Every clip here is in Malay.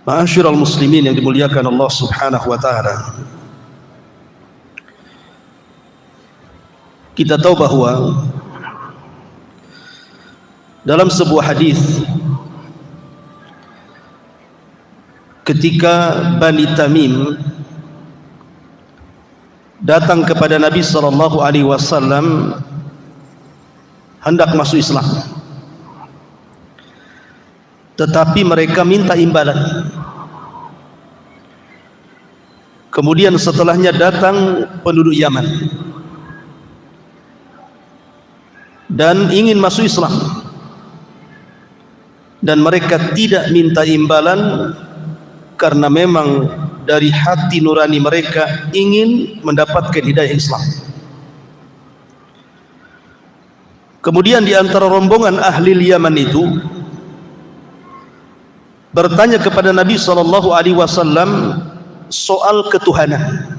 Ma'asyiral muslimin yang dimuliakan Allah Subhanahu wa taala. Kita tahu bahwa dalam sebuah hadis ketika Bani Tamim datang kepada Nabi sallallahu alaihi wasallam hendak masuk Islam, tetapi mereka minta imbalan. Kemudian setelahnya datang penduduk Yaman dan ingin masuk Islam, dan mereka tidak minta imbalan karena memang dari hati nurani mereka ingin mendapatkan hidayah Islam. Kemudian di antara rombongan ahli Yaman itu bertanya kepada Nabi sallallahu alaihi wasallam soal ketuhanan,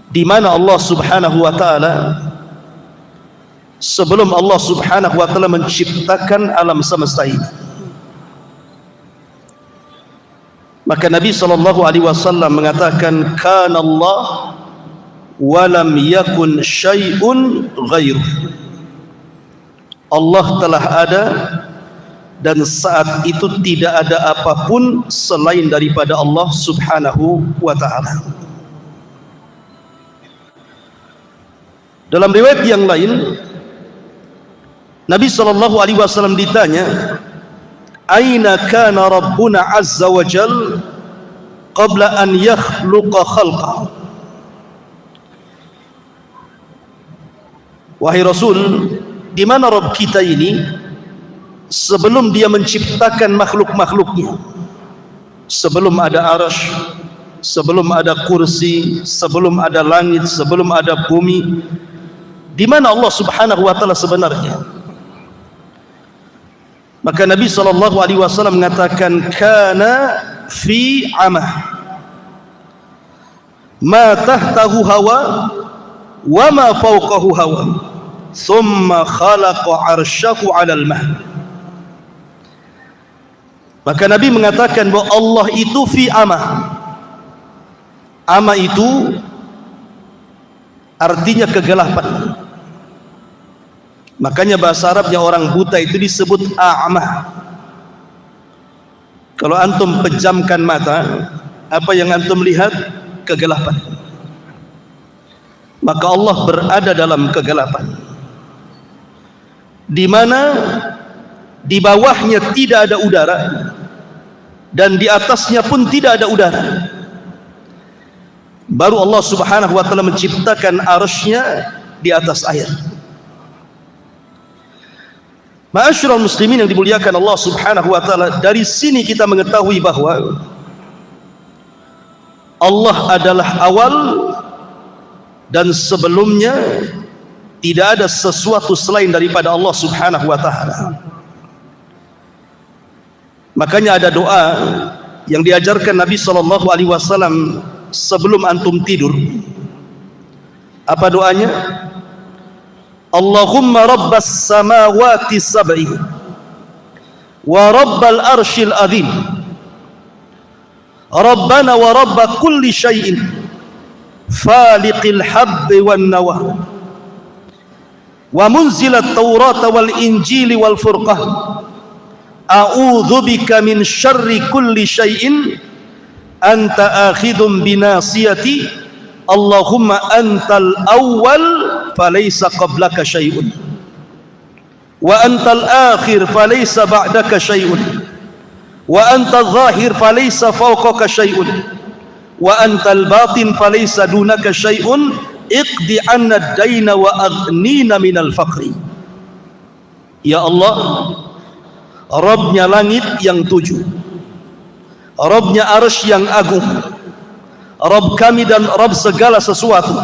di mana Allah Subhanahu wa taala sebelum Allah Subhanahu wa taala menciptakan alam semesta ini. Maka Nabi sallallahu alaihi wasallam mengatakan, kana Allah wa lam yakun syai'un ghairuh. Allah telah ada dan saat itu tidak ada apapun selain daripada Allah Subhanahu wa ta'ala. Dalam riwayat yang lain, Nabi SAW ditanya, aina kana Rabbuna azza wa jal qabla an yakhluqa khalqa. Wahai Rasul, di mana Rabb kita ini sebelum dia menciptakan makhluk-makhluknya, sebelum ada arasy, sebelum ada kursi, sebelum ada langit, sebelum ada bumi, di mana Allah Subhanahu wa taala sebenarnya? Maka Nabi sallallahu alaihi wasallam mengatakan, kana fi amah ma tahtahu hawa wa ma fawqahu hawa thumma khalaqa arsyahu 'alal ma'. Maka Nabi mengatakan bahwa Allah itu fi amah. Amah itu artinya kegelapan. Makanya bahasa Arabnya orang buta itu disebut a'mah. Kalau antum pejamkan mata, apa yang antum lihat? Kegelapan. Maka Allah berada dalam kegelapan, di mana di bawahnya tidak ada udara dan di atasnya pun tidak ada udara. Baru Allah Subhanahu wa taala menciptakan arsy-Nya di atas air. Ma'asyiral muslimin yang dimuliakan Allah Subhanahu wa taala, dari sini kita mengetahui bahwa Allah adalah awal dan sebelumnya tidak ada sesuatu selain daripada Allah Subhanahu wa taala. Makanya ada doa yang diajarkan Nabi sallallahu alaihi wasallam sebelum antum tidur. Apa doanya? Allahumma rabbas samawati sab'i wa rabbal arsyil azim, rabbana wa rabba kulli syai'in, faliqil habbi wan nawa, wa munzilat taurata wal injili wal furqan, a'udzu bika min syarri kulli syai'in anta akhidhum binasiyati, Allahumma antal awwal falaysa qablaka syai'un wa antal akhir falaysa ba'daka syai'un wa antal zahir falaysa fawqaka syai'un wa antal batin falaysa dunaka syai'un iqdi 'anna ad-daina wa aghnina minal faqri. Ya Allah, Rabbnya langit yang tujuh, Rabbnya arsy yang agung, Rabb kami dan Rabb segala sesuatu,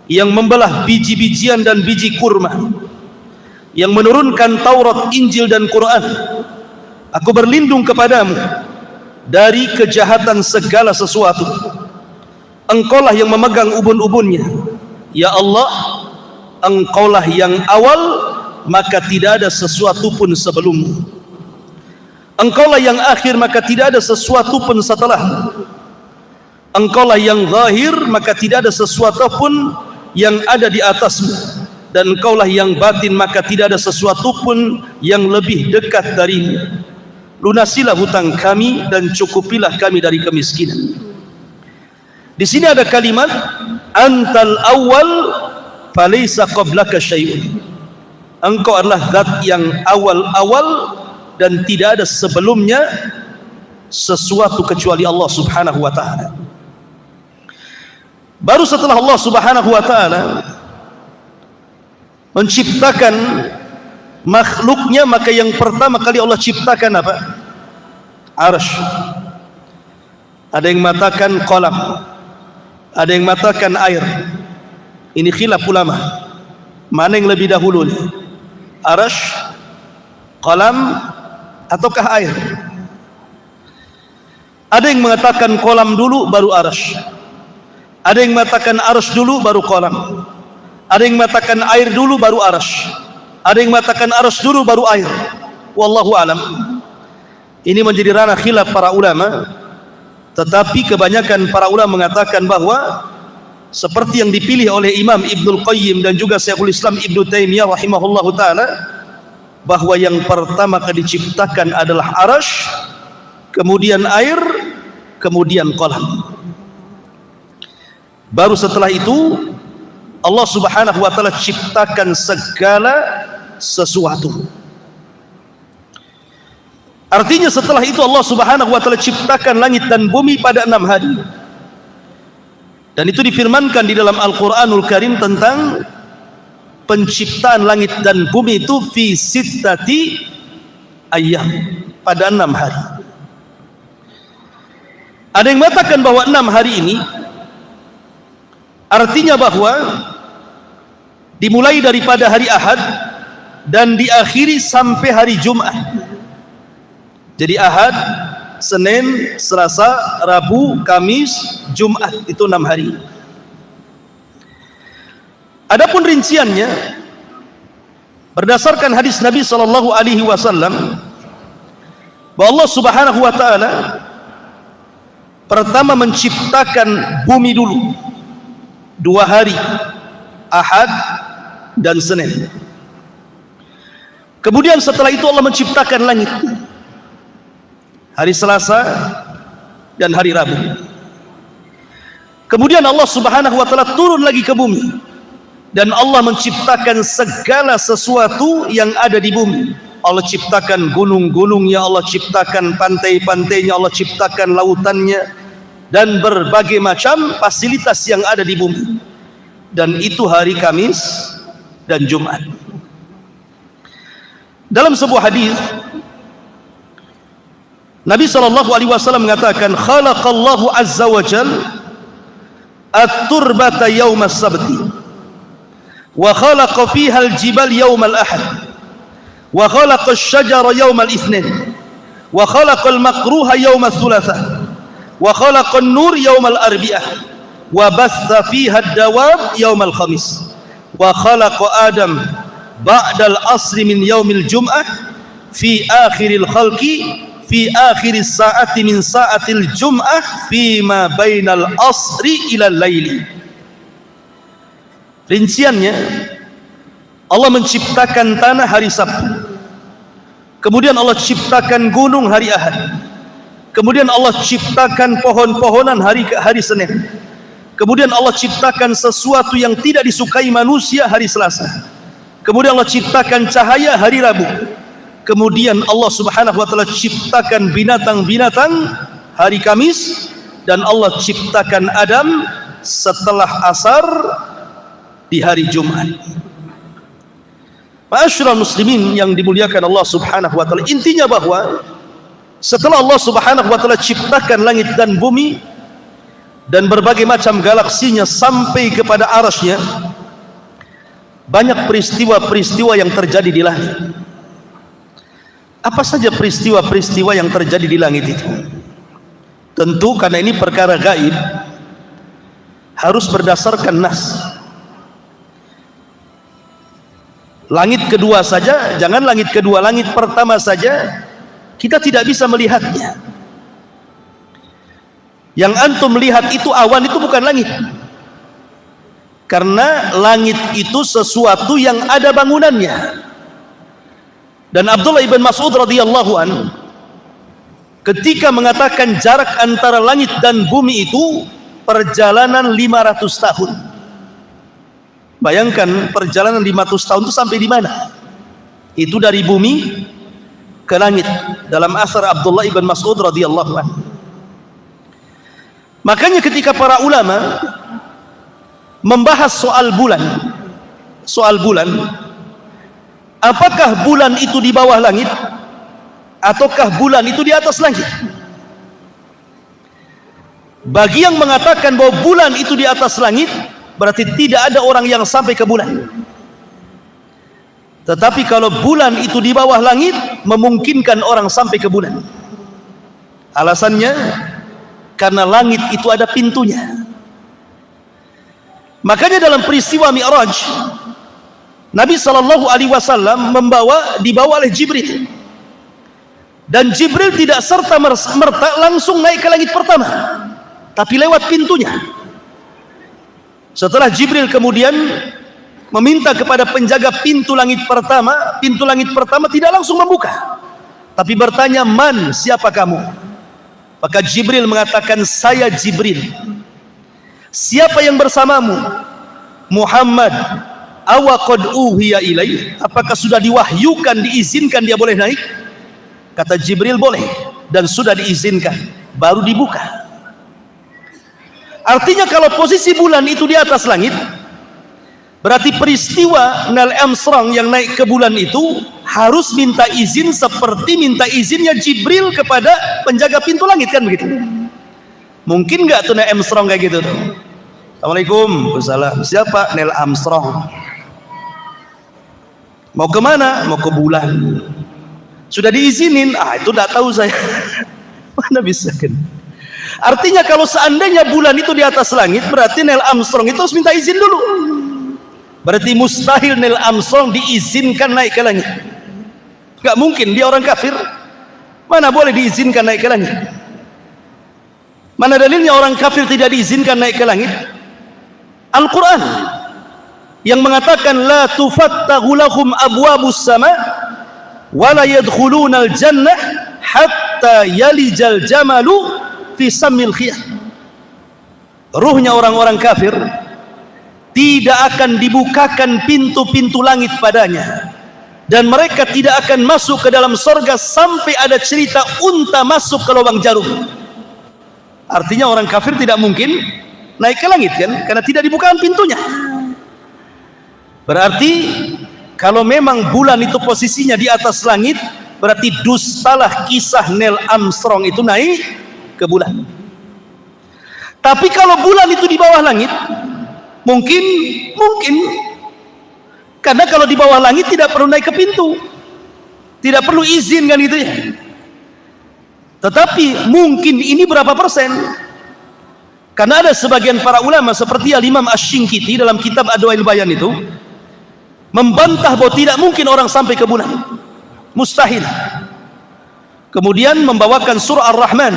yang membelah biji-bijian dan biji kurma, yang menurunkan Taurat, Injil dan Quran. Aku berlindung kepadamu dari kejahatan segala sesuatu. Engkaulah yang memegang ubun-ubunnya. Ya Allah, Engkaulah yang awal, maka tidak ada sesuatu pun sebelummu. Engkaulah yang akhir, maka tidak ada sesuatu pun setelahmu. Engkaulah yang zahir, maka tidak ada sesuatu pun yang ada di atasmu. Dan engkaulah yang batin, maka tidak ada sesuatu pun yang lebih dekat darimu. Lunasilah hutang kami dan cukupilah kami dari kemiskinan. Di sini ada kalimat antal awal falaysa qablaka syai'un. Engkau adalah zat yang awal-awal dan tidak ada sebelumnya sesuatu kecuali Allah Subhanahu wa taala. Baru setelah Allah Subhanahu wa taala menciptakan makhluknya, maka yang pertama kali Allah ciptakan apa? Arsy. Ada yang mengatakan qalam, ada yang mengatakan air. Ini khilaf ulama, mana yang lebih dahulu nih? Arsy, qalam, ataukah air? Ada yang mengatakan qalam dulu baru arsy. Ada yang mengatakan arsy dulu baru qalam. Ada yang mengatakan air dulu baru arsy. Ada yang mengatakan arsy dulu baru air. Wallahu alam. Ini menjadi ranah khilaf para ulama, tetapi kebanyakan para ulama mengatakan bahwa seperti yang dipilih oleh Imam Ibnul Qayyim dan juga Syekhul Islam Ibnu Taimiyah rahimahullahu taala, bahwa yang pertama kali diciptakan adalah arsy, kemudian air, kemudian qalam. Baru setelah itu Allah Subhanahu wa taala ciptakan segala sesuatu. Artinya setelah itu Allah Subhanahu wa taala ciptakan langit dan bumi pada 6 hari. Dan itu difirmankan di dalam Al-Qur'anul Karim tentang penciptaan langit dan bumi itu fi sittati ayyam, pada 6 hari. Ada yang mengatakan bahwa 6 hari ini artinya bahwa dimulai daripada hari Ahad dan diakhiri sampai hari Jumat. Jadi Ahad, Senin, Selasa, Rabu, Kamis, Jumat, itu 6 hari. Adapun rinciannya berdasarkan hadis Nabi sallallahu alaihi wasallam bahwa Allah Subhanahu wa taala pertama menciptakan bumi dulu 2 hari, Ahad dan Senin. Kemudian setelah itu Allah menciptakan langit, hari Selasa dan hari Rabu. Kemudian Allah Subhanahu wa taala turun lagi ke bumi dan Allah menciptakan segala sesuatu yang ada di bumi. Allah ciptakan gunung-gunungnya, Allah ciptakan pantai-pantainya, Allah ciptakan lautannya, dan berbagai macam fasilitas yang ada di bumi. Dan itu hari Kamis dan Jumat. Dalam sebuah hadis Nabi SAW mengatakan, khalaqallahu azza wa jal at-turbata yawma as-sabti wa khalaqa fiha al-jibal yawma al-ahad wa khalaqa ash-shajara yawma al-ithnin wa khalaqa al-makruha yawma al-thulatha wa khalaqa an-nur yawma al-arbi'ah wa batha fiha ad-dawab yawma al-khamis wa khalaqa adam ba'da al-asri min yawmil jum'ah fi akhiril khalqi fi akhir saati min saatil jum'ah fi ma bainal asri ila laili. Rinciannya, Allah menciptakan tanah hari Sabtu, kemudian Allah ciptakan gunung hari Ahad, kemudian Allah ciptakan pohon-pohonan hari Senin, kemudian Allah ciptakan sesuatu yang tidak disukai manusia hari Selasa, kemudian Allah ciptakan cahaya hari Rabu, kemudian Allah Subhanahu wa taala ciptakan binatang-binatang hari Kamis, dan Allah ciptakan Adam setelah asar di hari Jumat. Ma'asyiral muslimin yang dimuliakan Allah Subhanahu wa taala, intinya bahwa setelah Allah Subhanahu wa taala ciptakan langit dan bumi dan berbagai macam galaksinya sampai kepada arasy-Nya, banyak peristiwa-peristiwa yang terjadi di langit. Apa saja peristiwa-peristiwa yang terjadi di langit itu? Tentu karena ini perkara gaib, harus berdasarkan nas. Langit kedua saja, jangan langit kedua, langit pertama saja kita tidak bisa melihatnya. Yang antum lihat itu awan, itu bukan langit. Karena langit itu sesuatu yang ada bangunannya. Dan Abdullah ibn Mas'ud radhiyallahu an ketika mengatakan jarak antara langit dan bumi itu perjalanan 500 tahun. Bayangkan perjalanan 500 tahun itu sampai di mana? Itu dari bumi ke langit, dalam asar Abdullah ibn Mas'ud radhiyallahu an. Makanya ketika para ulama membahas soal bulan, apakah bulan itu di bawah langit ataukah bulan itu di atas langit? Bagi yang mengatakan bahwa bulan itu di atas langit, berarti tidak ada orang yang sampai ke bulan. Tetapi kalau bulan itu di bawah langit, memungkinkan orang sampai ke bulan. Alasannya karena langit itu ada pintunya. Makanya dalam peristiwa Mi'raj, Nabi SAW dibawa oleh Jibril, dan Jibril tidak serta-merta langsung naik ke langit pertama, tapi lewat pintunya. Setelah Jibril kemudian meminta kepada penjaga pintu langit pertama tidak langsung membuka, tapi bertanya, "Man, siapa kamu?" Maka Jibril mengatakan, "Saya Jibril." "Siapa yang bersamamu?" "Muhammad." "Awa qad uhiya ilaih." Apakah sudah diwahyukan, diizinkan dia boleh naik? Kata Jibril, boleh, dan sudah diizinkan, baru dibuka. Artinya kalau posisi bulan itu di atas langit, berarti peristiwa Neil Armstrong yang naik ke bulan itu harus minta izin seperti minta izinnya Jibril kepada penjaga pintu langit, kan begitu? Mungkin nggak tuh Neil Armstrong kayak gitu tuh? Assalamualaikum. Waalaikumsalam. Siapa? Neil Armstrong. Mau kemana? Mau ke bulan. Sudah diizinin? Itu tidak tahu saya. Mana bisa kan? Artinya kalau seandainya bulan itu di atas langit, berarti Neil Armstrong itu harus minta izin dulu. Berarti mustahil Neil Armstrong diizinkan naik ke langit. Gak mungkin, dia orang kafir. Mana boleh diizinkan naik ke langit? Mana dalilnya orang kafir tidak diizinkan naik ke langit? Al-Quran yang mengatakan, "La tufattahu lahum abwabus sama wa la yadkhuluna al-jannah hatta yalijal jamalu fi sammil khiyah." Ruhnya orang-orang kafir tidak akan dibukakan pintu-pintu langit padanya, dan mereka tidak akan masuk ke dalam surga sampai ada cerita unta masuk ke lubang jarum. Artinya orang kafir tidak mungkin naik ke langit, kan? Karena tidak dibukakan pintunya. Berarti kalau memang bulan itu posisinya di atas langit, berarti dustalah kisah Neil Armstrong itu naik ke bulan. Tapi kalau bulan itu di bawah langit, mungkin karena kalau di bawah langit tidak perlu naik ke pintu, tidak perlu izin, kan gitu ya. Tetapi mungkin ini berapa persen? Karena ada sebagian para ulama seperti Al-Imam Asy-Syinkiti dalam kitab Adwail Bayan itu membantah bahwa tidak mungkin orang sampai ke bulan, mustahil. Kemudian membawakan surah Ar-Rahman,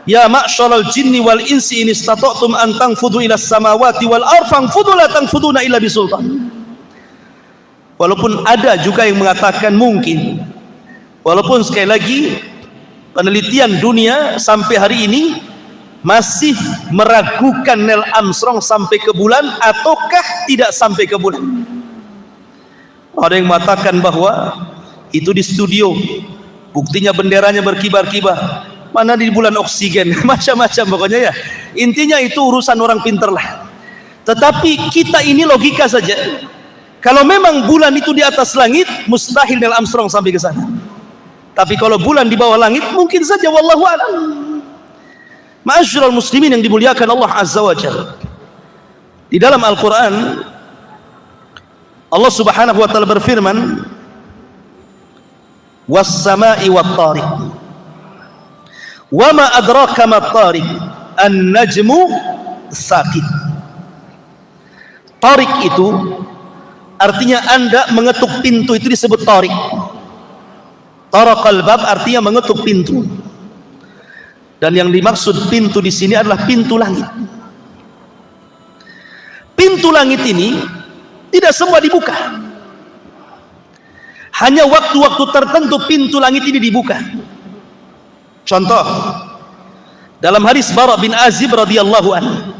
"Ya ma'syaral jinni wal insi in istata'tum an tanfudhu ila samawati wal ardh fanfudhu la tanfuduna illa bisultan." Walaupun ada juga yang mengatakan mungkin, walaupun sekali lagi penelitian dunia sampai hari ini masih meragukan Neil Armstrong sampai ke bulan ataukah tidak sampai ke bulan. Ada yang mengatakan bahwa itu di studio, buktinya benderanya berkibar-kibar. Mana di bulan oksigen, macam-macam pokoknya ya. Intinya itu urusan orang pinter lah. Tetapi kita ini logika saja. Kalau memang bulan itu di atas langit, mustahil Neil Armstrong sampai ke sana. Tapi kalau bulan di bawah langit, mungkin saja, wallahu a'lam. Ma'asyiral muslimin yang dimuliakan Allah Azza wa Jalla, di dalam Al-Quran Allah Subhanahu wa ta'ala berfirman, "Was-sama'i wat-tariq." Wa ma adraka mat-tariq, an-najmu saqit. Tariq itu artinya Anda mengetuk pintu, itu disebut tariq. Taraqal bab artinya mengetuk pintu. Dan yang dimaksud pintu di sini adalah pintu langit. Pintu langit ini tidak semua dibuka. Hanya waktu-waktu tertentu pintu langit ini dibuka. Contoh, dalam hadis Bara bin Azib radhiyallahu anhu,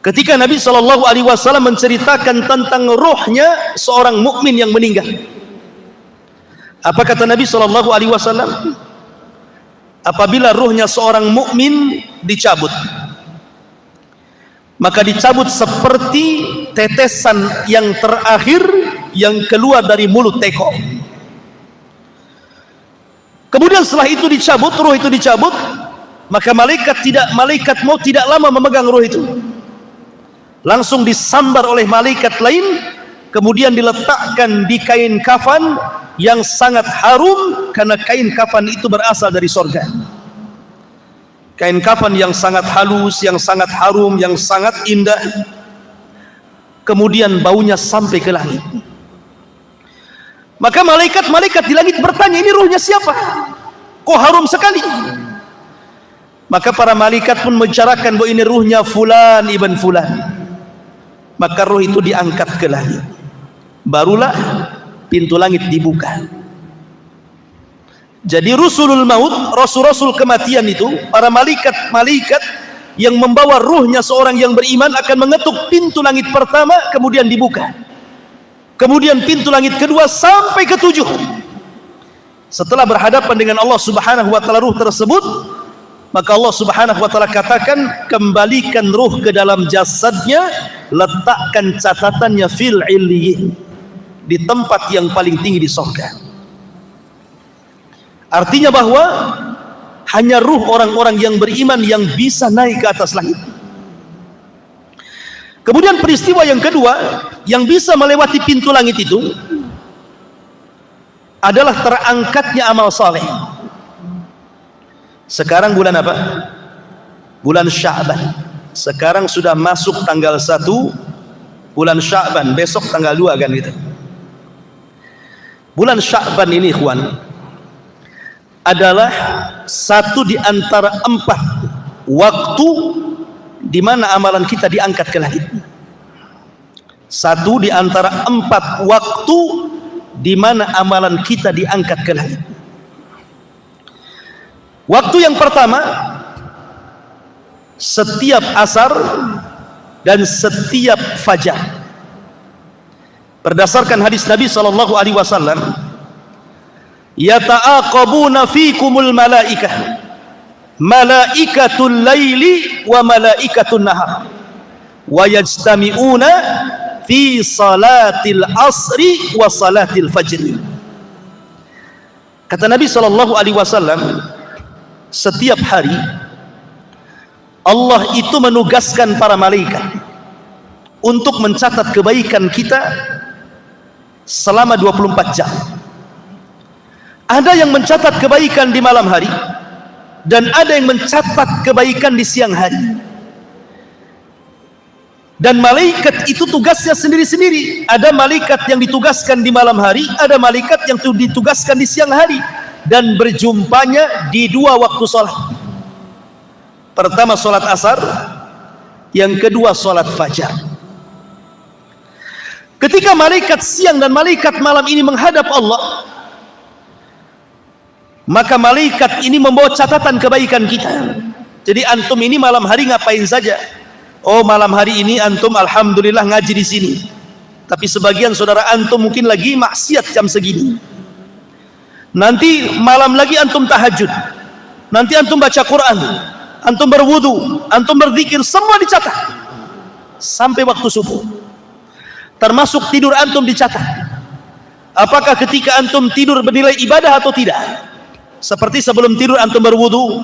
ketika Nabi SAW menceritakan tentang ruhnya seorang mukmin yang meninggal, apa kata Nabi SAW? Apabila ruhnya seorang mukmin dicabut, maka dicabut seperti tetesan yang terakhir yang keluar dari mulut teko. Kemudian setelah itu dicabut, ruh itu dicabut, maka malaikat maut tidak lama memegang ruh itu. Langsung disambar oleh malaikat lain, kemudian diletakkan di kain kafan yang sangat harum, karena kain kafan itu berasal dari sorga. Kain kafan yang sangat halus, yang sangat harum, yang sangat indah. Kemudian baunya sampai ke langit. Maka malaikat-malaikat di langit bertanya, ini ruhnya siapa? Kok harum sekali? Maka para malaikat pun membicarakan bahwa ini ruhnya fulan ibn fulan. Maka ruh itu diangkat ke langit. Barulah pintu langit dibuka. Jadi rusulul maut, rasul-rasul kematian itu, para malaikat-malaikat yang membawa ruhnya seorang yang beriman akan mengetuk pintu langit pertama, kemudian dibuka. Kemudian pintu langit kedua sampai ke-7. Setelah berhadapan dengan Allah Subhanahu wa taala ruh tersebut, maka Allah Subhanahu wa taala katakan, kembalikan ruh ke dalam jasadnya, letakkan catatannya fil illiyin, di tempat yang paling tinggi di surga. Artinya bahwa hanya ruh orang-orang yang beriman yang bisa naik ke atas langit. Kemudian peristiwa yang kedua yang bisa melewati pintu langit itu adalah terangkatnya amal saleh. Sekarang bulan apa? Bulan Sya'ban. Sekarang sudah masuk tanggal 1 bulan Sya'ban, besok tanggal 2 kan gitu. Bulan Sya'ban ini ikhwan adalah satu di antara 4 waktu di mana amalan kita diangkat ke langit. Satu di antara 4 waktu di mana amalan kita diangkat ke langit. Waktu yang pertama, setiap asar dan setiap fajar. Berdasarkan hadis Nabi SAW, yata'aqabuna fikumul malaikah, malaikatul laili wa malaikatul nahar, wa yajtami'una fi salatil asri wa salatil fajr. Kata Nabi SAW, setiap hari Allah itu menugaskan para malaikat untuk mencatat kebaikan kita selama 24 jam. Ada yang mencatat kebaikan di malam hari, dan ada yang mencatat kebaikan di siang hari. Dan malaikat itu tugasnya sendiri-sendiri. Ada malaikat yang ditugaskan di malam hari, ada malaikat yang ditugaskan di siang hari, dan berjumpanya di 2 waktu sholat. Pertama sholat asar, yang kedua sholat fajar. Ketika malaikat siang dan malaikat malam ini menghadap Allah, maka malaikat ini membawa catatan kebaikan kita. Jadi antum ini malam hari ngapain saja? Oh, malam hari ini antum alhamdulillah ngaji di sini. Tapi sebagian saudara antum mungkin lagi maksiat jam segini. Nanti malam lagi antum tahajud. Nanti antum baca Quran, antum berwudu, antum berzikir, semua dicatat sampai waktu subuh. Termasuk tidur antum dicatat. Apakah ketika antum tidur bernilai ibadah atau tidak? Seperti sebelum tidur antum berwudu,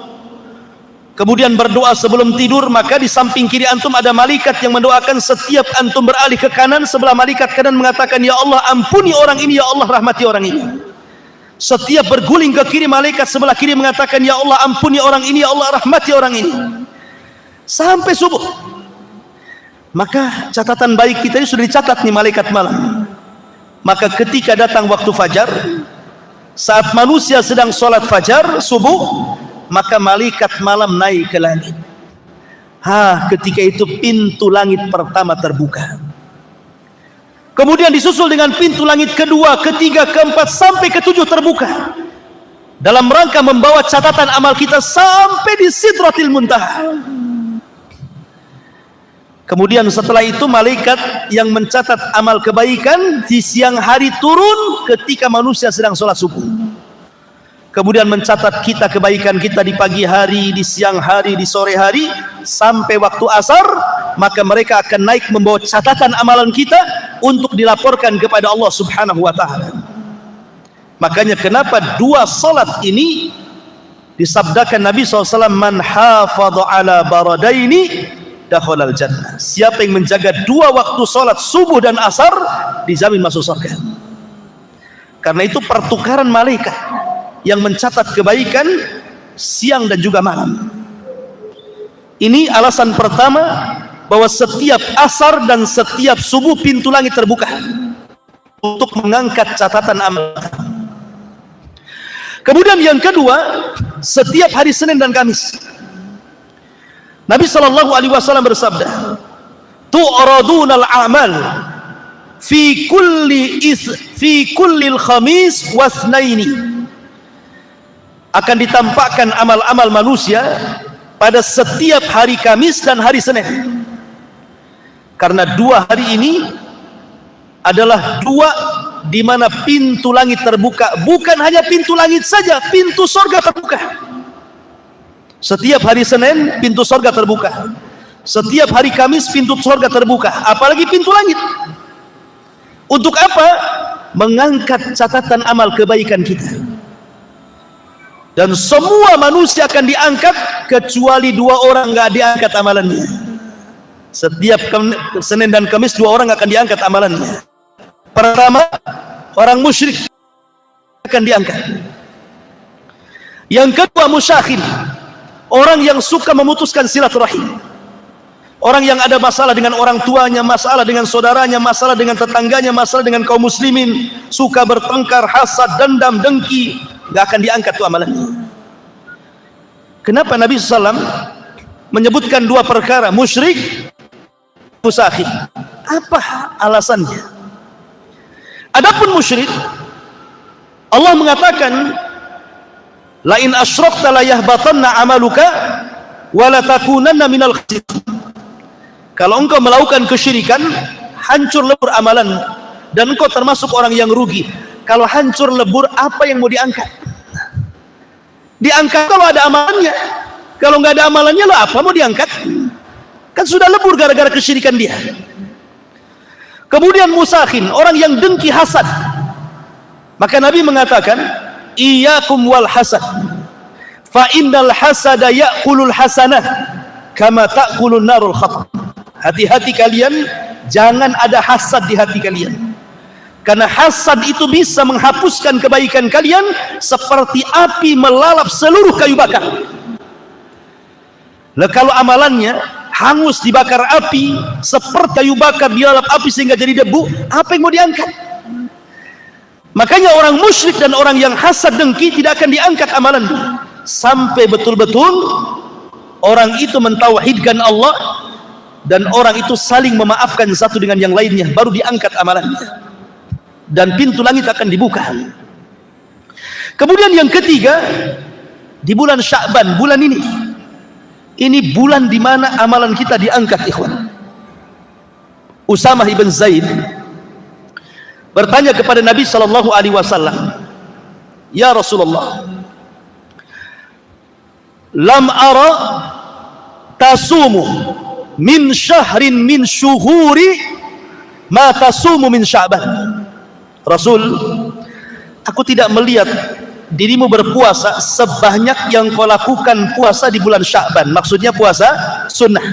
kemudian berdoa sebelum tidur, maka di samping kiri antum ada malaikat yang mendoakan. Setiap antum beralih ke kanan, sebelah malaikat kanan mengatakan, ya Allah ampuni orang ini, ya Allah rahmati orang ini. Setiap berguling ke kiri, malaikat sebelah kiri mengatakan, ya Allah ampuni orang ini, ya Allah rahmati orang ini. Sampai subuh. Maka catatan baik kita ini sudah dicatat nih malaikat malam. Maka ketika datang waktu fajar, saat manusia sedang sholat fajar subuh, maka malaikat malam naik ke langit. Ketika itu pintu langit pertama terbuka, kemudian disusul dengan pintu langit kedua, ketiga, keempat, sampai ketujuh terbuka, dalam rangka membawa catatan amal kita sampai di Sidratil Muntaha. Kemudian setelah itu malaikat yang mencatat amal kebaikan di siang hari turun ketika manusia sedang sholat subuh, kemudian mencatat kita kebaikan kita di pagi hari, di siang hari, di sore hari, sampai waktu asar. Maka mereka akan naik membawa catatan amalan kita untuk dilaporkan kepada Allah Subhanahu wa ta'ala. Makanya kenapa dua salat ini disabdakan Nabi SAW, man hafadha ala baradaini dakhalal jannah. Siapa yang menjaga dua waktu salat subuh dan asar dijamin masuk surga. Karena itu pertukaran malaikat yang mencatat kebaikan siang dan juga malam. Ini alasan pertama bahwa setiap asar dan setiap subuh pintu langit terbuka untuk mengangkat catatan amal. Kemudian yang kedua, setiap hari Senin dan Kamis Nabi SAW bersabda, tu'radunal a'mal fi kulli khamis wasnaini. Akan ditampakkan amal-amal manusia pada setiap hari Kamis dan hari Senin. Karena dua hari ini adalah dua di mana pintu langit terbuka. Bukan hanya pintu langit saja, pintu surga terbuka. Setiap hari Senin pintu surga terbuka, setiap hari Kamis pintu surga terbuka, apalagi pintu langit. Untuk apa? Mengangkat catatan amal kebaikan kita. Dan semua manusia akan diangkat kecuali dua orang nggak diangkat amalannya. Setiap Senin dan Kamis dua orang akan diangkat amalannya. Pertama, orang musyrik akan diangkat. Yang kedua, musyakhir, orang yang suka memutuskan silaturahim, orang yang ada masalah dengan orang tuanya, masalah dengan saudaranya, masalah dengan tetangganya, masalah dengan kaum muslimin, suka bertengkar, hasad, dendam, dengki, nggak akan diangkat tuh amalannya. Kenapa Nabi SAW menyebutkan dua perkara, musyrik, musyakhir? Apa alasannya? Adapun musyrik, Allah mengatakan, la in asyrakta la yahbatanna amaluka wa la takunanna minal khasirin. Kalau engkau melakukan kesyirikan, hancur lebur amalanmu dan engkau termasuk orang yang rugi. Kalau hancur lebur, apa yang mau diangkat? Diangkat kalau ada amalannya. Kalau nggak ada amalannya, lo apa mau diangkat? Kan sudah lebur gara-gara kesyirikan dia. Kemudian musakhin, orang yang dengki, hasad. Maka Nabi mengatakan, iyyakum wal hasad, fa innal hasada ya'kulul hasanah kama ta'kulun narul khatab. Hati-hati kalian, jangan ada hasad di hati kalian, karena hasad itu bisa menghapuskan kebaikan kalian seperti api melalap seluruh kayu bakar. Lah kalau amalannya hangus dibakar api, seperti kayu bakar dilalap api sehingga jadi debu, apa yang mau diangkat? Makanya orang musyrik dan orang yang hasad dengki tidak akan diangkat amalannya sampai betul-betul orang itu mentauhidkan Allah dan orang itu saling memaafkan satu dengan yang lainnya, baru diangkat amalannya dan pintu langit akan dibuka. Kemudian yang ketiga, di bulan Sya'ban, bulan ini bulan di mana amalan kita diangkat, ikhwan. Usamah ibn Zaid bertanya kepada Nabi SAW, ya Rasulullah, lam ara tasumu min syahrin min syuhuri ma tasumu min Sya'ban. Rasul, aku tidak melihat dirimu berpuasa sebanyak yang kau lakukan puasa di bulan Sya'ban. Maksudnya puasa sunnah.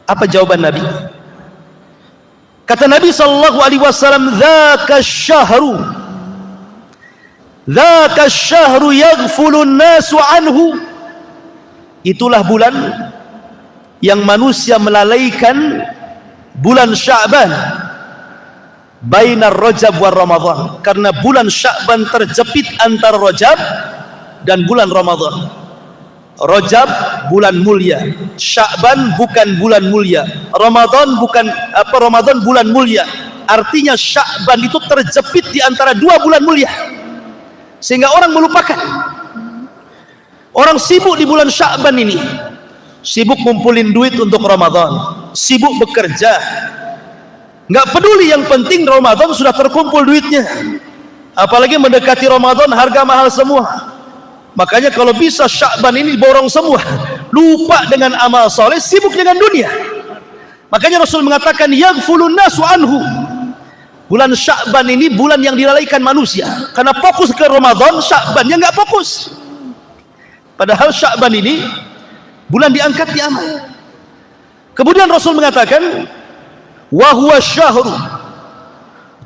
Apa jawaban Nabi? Kata Nabi SAW, dzaka syahru yaghfulun nasu anhu. Itulah bulan yang manusia melalaikan bulan Sya'ban. bainar Rajab wa Ramadan, karena bulan Sya'ban terjepit antara Rajab dan bulan Ramadan. Rajab bulan mulia, Sya'ban bukan bulan mulia, Ramadan bulan mulia. Artinya Sya'ban itu terjepit di antara dua bulan mulia, sehingga orang melupakan. Orang sibuk di bulan Sya'ban ini, sibuk ngumpulin duit untuk Ramadan, sibuk bekerja, nggak peduli, yang penting Ramadan sudah terkumpul duitnya. Apalagi mendekati Ramadan harga mahal semua. Makanya kalau bisa Sya'ban ini borong semua, lupa dengan amal soleh, sibuk dengan dunia. Makanya Rasul mengatakan yaghfulun nasu anhu. Bulan Sya'ban ini bulan yang dilalaikan manusia, karena fokus ke Ramadan, Sya'bannya nggak fokus. Padahal Sya'ban ini bulan diangkat di amal. Kemudian Rasul mengatakan wa huwa syahru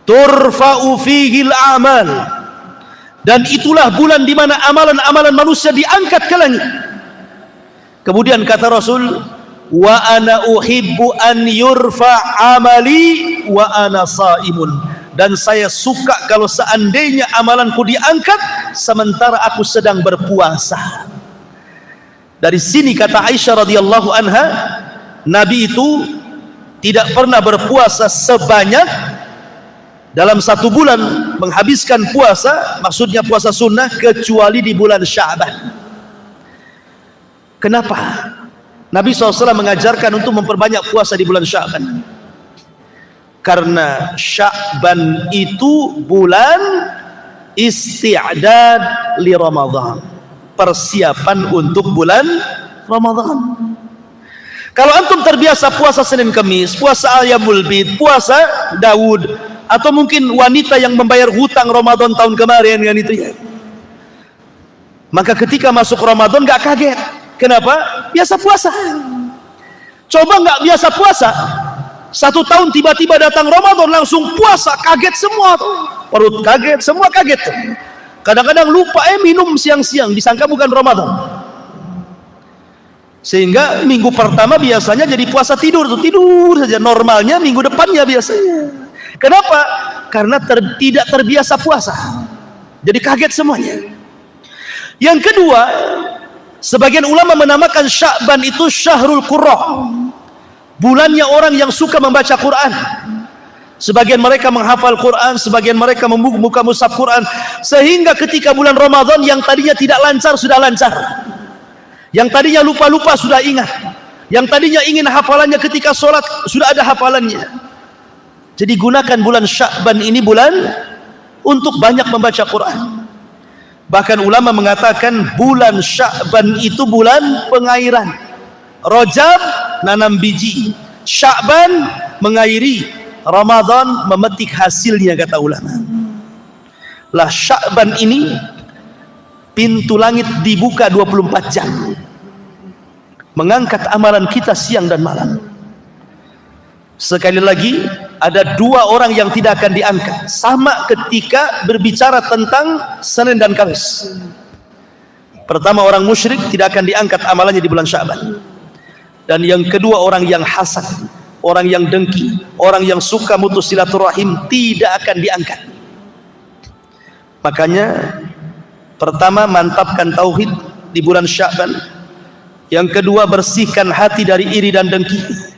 turfa'u fihi al-a'mal, dan itulah bulan di mana amalan-amalan manusia diangkat ke langit. Kemudian kata Rasul, wa ana uhibbu an yurfa amali wa ana saimun, dan saya suka kalau seandainya amalanku diangkat sementara aku sedang berpuasa. Dari sini kata Aisyah radhiyallahu anha, Nabi itu tidak pernah berpuasa sebanyak dalam satu bulan, menghabiskan puasa, maksudnya puasa sunnah, kecuali di bulan Sya'ban. Kenapa? Nabi SAW mengajarkan untuk memperbanyak puasa di bulan Sya'ban, karena Sya'ban itu bulan isti'dad li Ramadan, persiapan untuk bulan Ramadan. Kalau antum terbiasa puasa Senin Kamis, puasa Ayyamul Bid, puasa Daud, atau mungkin wanita yang membayar hutang Ramadan tahun kemarin kan itu ya, maka ketika masuk Ramadan gak kaget. Kenapa? Biasa puasa. Coba gak biasa puasa, 1 tahun tiba-tiba datang Ramadan langsung puasa, kaget semua tuh. Perut kaget, semua kaget tuh. Kadang-kadang lupa minum siang-siang, disangka bukan Ramadan. Sehingga minggu pertama biasanya jadi puasa tidur tuh, tidur saja. Normalnya minggu depannya biasanya. Kenapa? Karena tidak terbiasa puasa, jadi kaget semuanya. Yang kedua, sebagian ulama menamakan Sya'ban itu Syahrul Qurra, bulannya orang yang suka membaca Quran. Sebagian mereka menghafal Quran, sebagian mereka membuka mushaf Quran, sehingga ketika bulan Ramadan yang tadinya tidak lancar sudah lancar, yang tadinya lupa-lupa sudah ingat, yang tadinya ingin hafalannya ketika sholat sudah ada hafalannya. Jadi gunakan bulan Sya'ban ini bulan untuk banyak membaca Quran. Bahkan ulama mengatakan bulan Sya'ban itu bulan pengairan. Rajab nanam biji, Sya'ban mengairi, Ramadan memetik hasilnya, kata ulama. Lah Sya'ban ini pintu langit dibuka 24 jam, mengangkat amalan kita siang dan malam. Sekali lagi, ada 2 orang yang tidak akan diangkat sama ketika berbicara tentang Senin dan Kamis. Pertama, orang musyrik tidak akan diangkat amalannya di bulan Sya'ban. Dan yang kedua, orang yang hasad, orang yang dengki, orang yang suka mutus silaturahim tidak akan diangkat. Makanya pertama, mantapkan tauhid di bulan Sya'ban. Yang kedua, bersihkan hati dari iri dan dengki.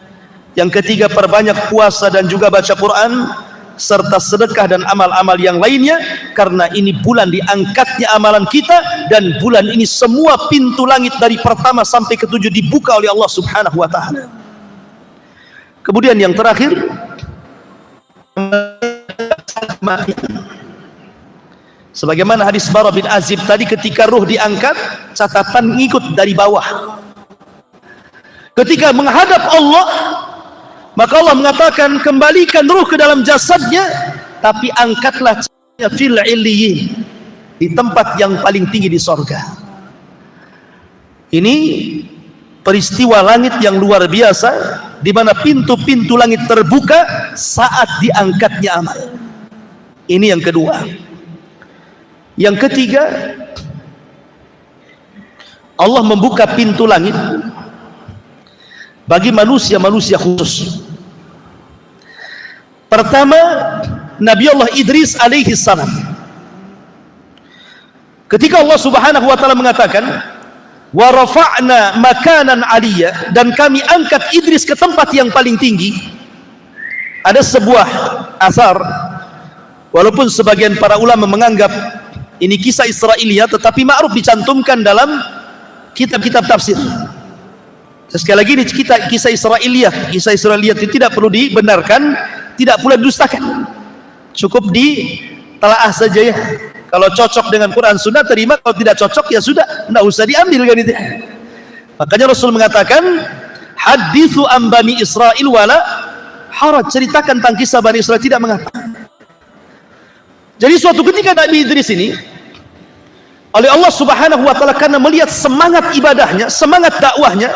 Yang ketiga, perbanyak puasa dan juga baca Quran serta sedekah dan amal-amal yang lainnya, karena ini bulan diangkatnya amalan kita, dan bulan ini semua pintu langit dari pertama sampai ke-7 dibuka oleh Allah Subhanahu wa taala. Kemudian yang terakhir, sebagaimana hadis Bara bin Azib tadi, ketika ruh diangkat, catatan ngikut dari bawah. Ketika menghadap Allah, maka Allah mengatakan, kembalikan ruh ke dalam jasadnya, tapi angkatlah fil illiyin, di tempat yang paling tinggi di sorga. Ini peristiwa langit yang luar biasa, di mana pintu-pintu langit terbuka saat diangkatnya amal. Ini yang kedua. Yang ketiga, Allah membuka pintu langit bagi manusia-manusia khusus. Pertama, Nabi Allah Idris alaihi salam. Ketika Allah Subhanahu wa taala mengatakan wa rafa'na makanan aliyya, dan kami angkat Idris ke tempat yang paling tinggi, ada sebuah asar, walaupun sebagian para ulama menganggap ini kisah Israiliyah, tetapi ma'ruf dicantumkan dalam kitab-kitab tafsir. Sekali lagi ini kisah Israiliyah. Kisah Israiliyah itu tidak perlu dibenarkan, tidak pula didustakan, cukup ditelaah saja ya. Kalau cocok dengan Quran Sunnah terima, kalau tidak cocok ya sudah, tidak usah diambil kan itu. Makanya Rasul mengatakan hadithu an bani Israil wala haraj, ceritakan tentang kisah Bani Israil tidak mengapa. Jadi suatu ketika Nabi Idris ini oleh Allah Subhanahu wa taala karena melihat semangat ibadahnya, semangat dakwahnya,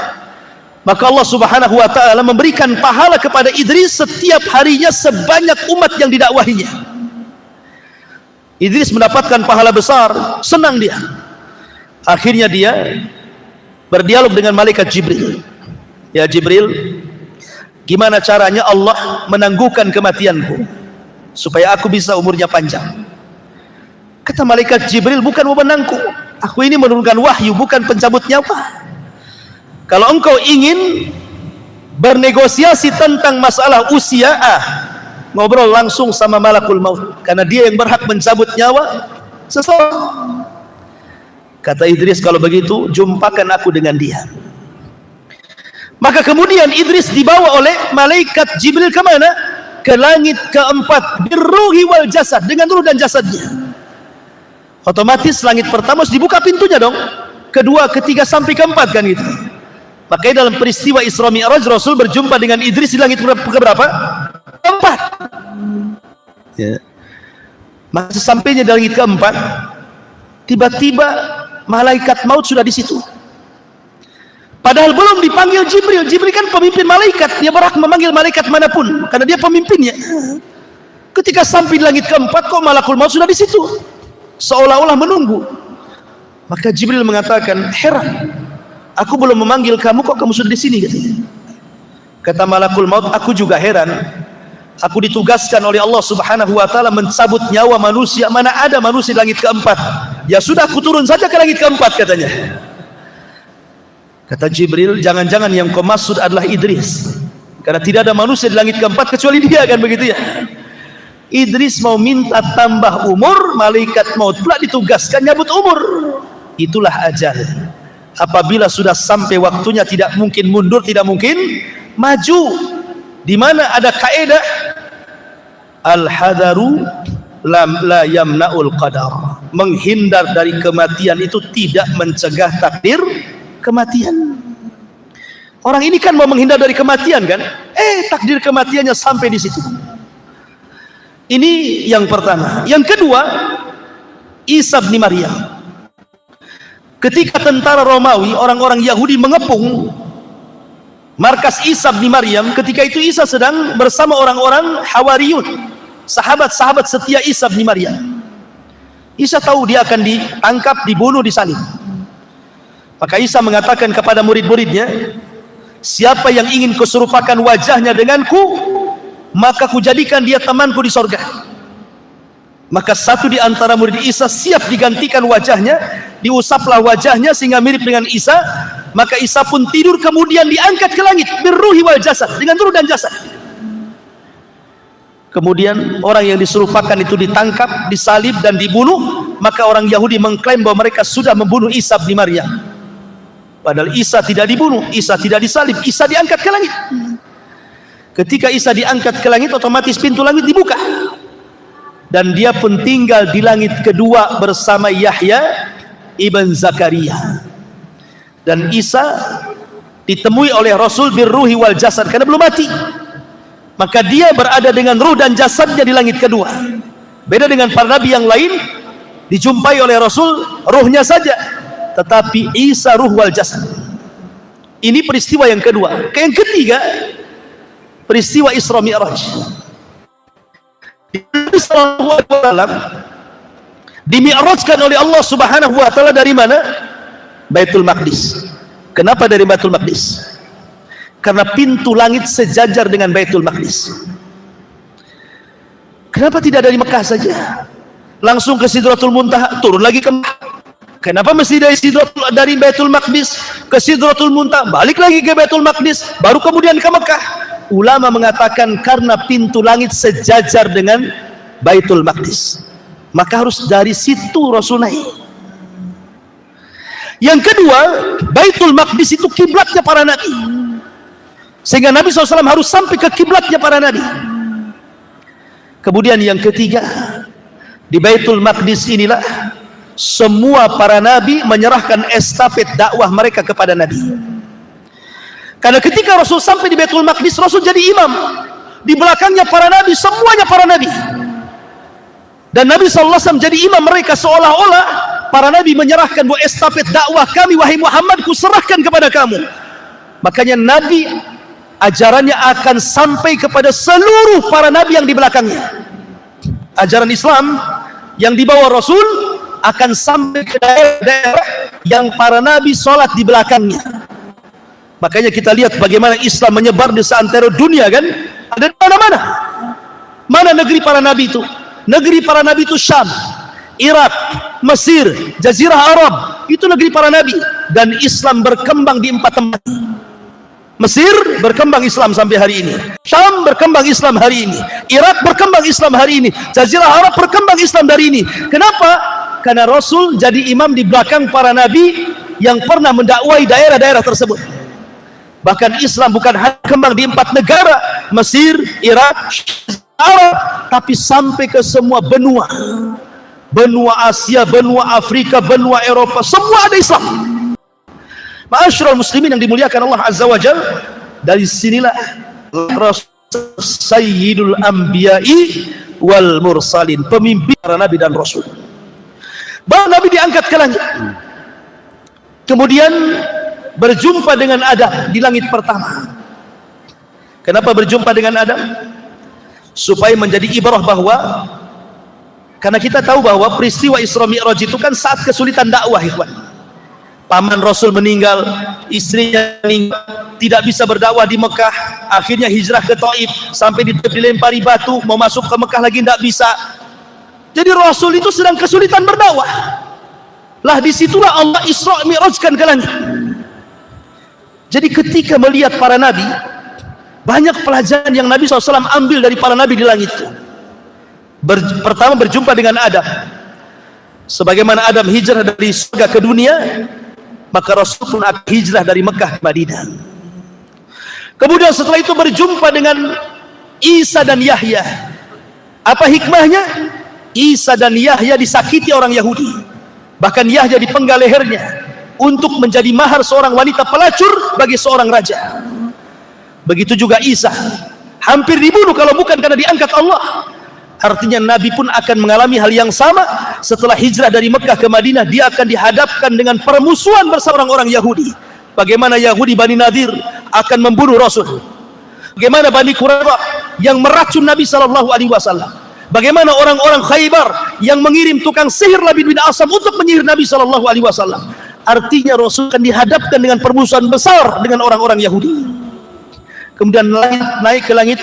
maka Allah Subhanahu wa taala memberikan pahala kepada Idris setiap harinya sebanyak umat yang didakwahinya. Idris mendapatkan pahala besar, senang dia. Akhirnya dia berdialog dengan malaikat Jibril. Ya Jibril, gimana caranya Allah menangguhkan kematianku supaya aku bisa umurnya panjang? Kata malaikat Jibril, bukan wewenangku, aku ini menurunkan wahyu, bukan pencabut nyawa. Kalau engkau ingin bernegosiasi tentang masalah usia, ngobrol langsung sama malakul maut, karena dia yang berhak mencabut nyawa seseorang. Kata Idris, kalau begitu jumpakan aku dengan dia. Maka kemudian Idris dibawa oleh malaikat Jibril kemana? Ke langit keempat, birruhi wal jasad, dengan ruh dan jasadnya. Otomatis langit pertama harus dibuka pintunya dong, kedua, ketiga, sampai keempat kan gitu. Makanya dalam peristiwa Isra Mi'raj Rasul berjumpa dengan Idris di langit keberapa? Keempat. Ya. Maka sesampainya di langit keempat, tiba-tiba malaikat maut sudah di situ. Padahal belum dipanggil Jibril. Jibril kan pemimpin malaikat, dia berhak memanggil malaikat manapun karena dia pemimpinnya. Ketika sampai di langit keempat, kok malakul maut sudah di situ, seolah-olah menunggu. Maka Jibril mengatakan, heran, aku belum memanggil kamu, kok kamu sudah di sini? Kata malakul maut, aku juga heran. Aku ditugaskan oleh Allah Subhanahu wa taala mencabut nyawa manusia, mana ada manusia di langit keempat. Ya sudah, aku turun saja ke langit keempat, katanya. Kata Jibril, jangan-jangan yang kau maksud adalah Idris, karena tidak ada manusia di langit keempat kecuali dia, kan begitu ya. Idris mau minta tambah umur, malaikat maut pula ditugaskan nyabut umur. Itulah ajal. Apabila sudah sampai waktunya, tidak mungkin mundur, tidak mungkin maju. Di mana ada kaidah al-hadaru la yamna'ul qadar, menghindar dari kematian itu tidak mencegah takdir kematian. Orang ini kan mau menghindar dari kematian kan, takdir kematiannya sampai di situ. Ini yang pertama. Yang kedua, Isa bin Maryam. Ketika tentara Romawi, orang-orang Yahudi mengepung markas Isa bin Maryam, ketika itu Isa sedang bersama orang-orang Hawariyun, sahabat-sahabat setia Isa bin Maryam. Isa tahu dia akan ditangkap, dibunuh, disalib. Maka Isa mengatakan kepada murid-muridnya, siapa yang ingin kuserupakan wajahnya denganku, maka kujadikan dia temanku di sorga. Maka satu di antara murid Isa siap digantikan wajahnya, diusaplah wajahnya sehingga mirip dengan Isa. Maka Isa pun tidur, kemudian diangkat ke langit birruhi wal jasad, dengan ruh dan jasad. Kemudian orang yang diserupakan itu ditangkap, disalib dan dibunuh. Maka orang Yahudi mengklaim bahwa mereka sudah membunuh Isa bin Maryam. Padahal Isa tidak dibunuh, Isa tidak disalib, Isa diangkat ke langit. Ketika Isa diangkat ke langit, otomatis pintu langit dibuka, dan dia pun tinggal di langit kedua bersama Yahya ibn Zakaria. Dan Isa ditemui oleh Rasul birruhi wal jasad, karena belum mati. Maka dia berada dengan ruh dan jasadnya di langit kedua. Beda dengan para nabi yang lain, dijumpai oleh Rasul ruhnya saja, tetapi Isa ruh wal jasad. Ini peristiwa yang kedua. Yang ketiga, peristiwa Isra Mi'raj. Dimi'rajkan oleh Allah Subhanahu wa taala dari mana? Baitul Maqdis. Kenapa dari Baitul Maqdis? Karena pintu langit sejajar dengan Baitul Maqdis. Kenapa tidak dari Mekah saja? Langsung ke Sidratul Muntaha, turun lagi ke Mekah. Kenapa mesti dari Baitul Maqdis ke Sidratul Muntaha, balik lagi ke Baitul Maqdis, baru kemudian ke Mekah? Ulama mengatakan karena pintu langit sejajar dengan Baitul Maqdis, maka harus dari situ Rasul naik. Yang kedua, Baitul Maqdis itu kiblatnya para nabi, sehingga Nabi SAW harus sampai ke kiblatnya para nabi. Kemudian yang ketiga, di Baitul Maqdis inilah semua para nabi menyerahkan estafet dakwah mereka kepada Nabi. Karena ketika Rasul sampai di Baitul Maqdis, Rasul jadi imam. Di belakangnya para nabi, semuanya para nabi. Dan Nabi SAW jadi imam mereka, seolah-olah para nabi menyerahkan bahwa estafet dakwah kami, wahai Muhammad, ku serahkan kepada kamu. Makanya Nabi, ajarannya akan sampai kepada seluruh para nabi yang di belakangnya. Ajaran Islam yang dibawa Rasul akan sampai ke daerah-daerah yang para nabi sholat di belakangnya. Makanya kita lihat bagaimana Islam menyebar di seantero dunia, kan? Ada di mana-mana. Mana negeri para nabi itu? Negeri para nabi itu Syam, Irak, Mesir, Jazirah Arab. Itu negeri para nabi. Dan Islam berkembang di 4 tempat. Mesir berkembang Islam sampai hari ini. Syam berkembang Islam hari ini. Irak berkembang Islam hari ini. Jazirah Arab berkembang Islam dari ini. Kenapa? Karena Rasul jadi imam di belakang para nabi yang pernah mendakwai daerah-daerah tersebut. Bahkan Islam bukan hanya berkembang di 4 negara, Mesir, Irak, Arab, tapi sampai ke semua benua. Benua Asia, benua Afrika, benua Eropa, semua ada Islam. Ma'asyiral muslimin yang dimuliakan Allah Azza wa Jalla, dari sinilah Rasul Sayyidul Anbiya'i wal Mursalin, pemimpin para nabi dan rasul. Baru Nabi diangkat ke langit. Kemudian berjumpa dengan Adam di langit pertama. Kenapa berjumpa dengan Adam? Supaya menjadi ibrah bahwa, karena kita tahu bahwa peristiwa Isra Mi'raj itu kan saat kesulitan dakwah, ikhwan. Paman Rasul meninggal, istrinya meninggal, tidak bisa berdakwah di Mekah, akhirnya hijrah ke Taif, sampai dilempari batu, mau masuk ke Mekah lagi tidak bisa. Jadi Rasul itu sedang kesulitan berdakwah. Lah disitulah Allah Isra Mi'rajkan ke langit. Jadi ketika melihat para nabi, banyak pelajaran yang Nabi SAW ambil dari para nabi di langit. Pertama berjumpa dengan Adam. Sebagaimana Adam hijrah dari surga ke dunia, maka Rasul pun akan hijrah dari Mekah ke Madinah. Kemudian setelah itu berjumpa dengan Isa dan Yahya. Apa hikmahnya? Isa dan Yahya disakiti orang Yahudi, bahkan Yahya dipenggal lehernya untuk menjadi mahar seorang wanita pelacur bagi seorang raja. Begitu juga Isa, hampir dibunuh kalau bukan karena diangkat Allah. Artinya Nabi pun akan mengalami hal yang sama. Setelah hijrah dari Mekah ke Madinah, dia akan dihadapkan dengan permusuhan bersama orang-orang Yahudi. Bagaimana Yahudi Bani Nadir akan membunuh Rasul, bagaimana Bani Quraidah yang meracun Nabi SAW, bagaimana orang-orang Khaybar yang mengirim tukang sihir Labid bin Asam untuk menyihir Nabi SAW. Artinya Rasul akan dihadapkan dengan permusuhan besar dengan orang-orang Yahudi. Kemudian naik ke langit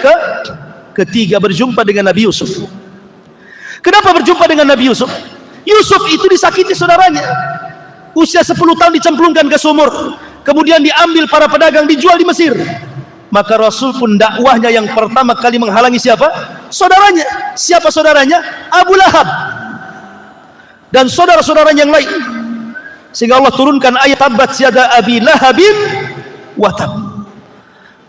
ketiga, berjumpa dengan Nabi Yusuf. Kenapa berjumpa dengan Nabi Yusuf? Yusuf itu disakiti saudaranya, usia 10 tahun dicemplungkan ke sumur, kemudian diambil para pedagang, dijual di Mesir. Maka Rasul pun dakwahnya yang pertama kali menghalangi siapa? Saudaranya. Siapa saudaranya? Abu Lahab dan saudara-saudaranya yang lain. Sehingga Allah turunkan ayat tabat yada abi lahabin wa tab.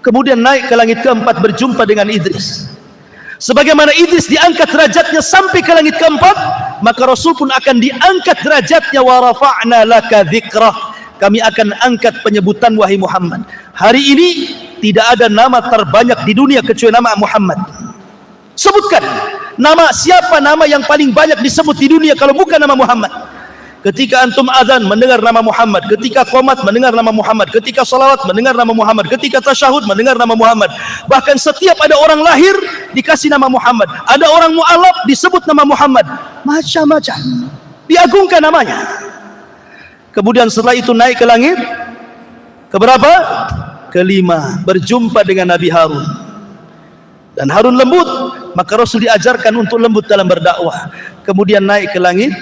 Kemudian naik ke langit keempat, berjumpa dengan Idris. Sebagaimana Idris diangkat derajatnya sampai ke langit keempat, maka Rasul pun akan diangkat derajatnya. Wa rafa'na laka dzikrah, kami akan angkat penyebutan wahai Muhammad. Hari ini tidak ada nama terbanyak di dunia kecuali nama Muhammad. Sebutkan nama, siapa nama yang paling banyak disebut di dunia kalau bukan nama Muhammad? Ketika antum azan mendengar nama Muhammad, ketika qomat mendengar nama Muhammad, ketika salawat mendengar nama Muhammad, ketika tasyahud mendengar nama Muhammad. Bahkan setiap ada orang lahir dikasih nama Muhammad, ada orang mu'alaf disebut nama Muhammad, macam-macam diagungkan namanya. Kemudian setelah itu naik ke langit keberapa? Kelima, berjumpa dengan Nabi Harun. Dan Harun lembut, Maka Rasul diajarkan untuk lembut dalam berdakwah. Kemudian naik ke langit.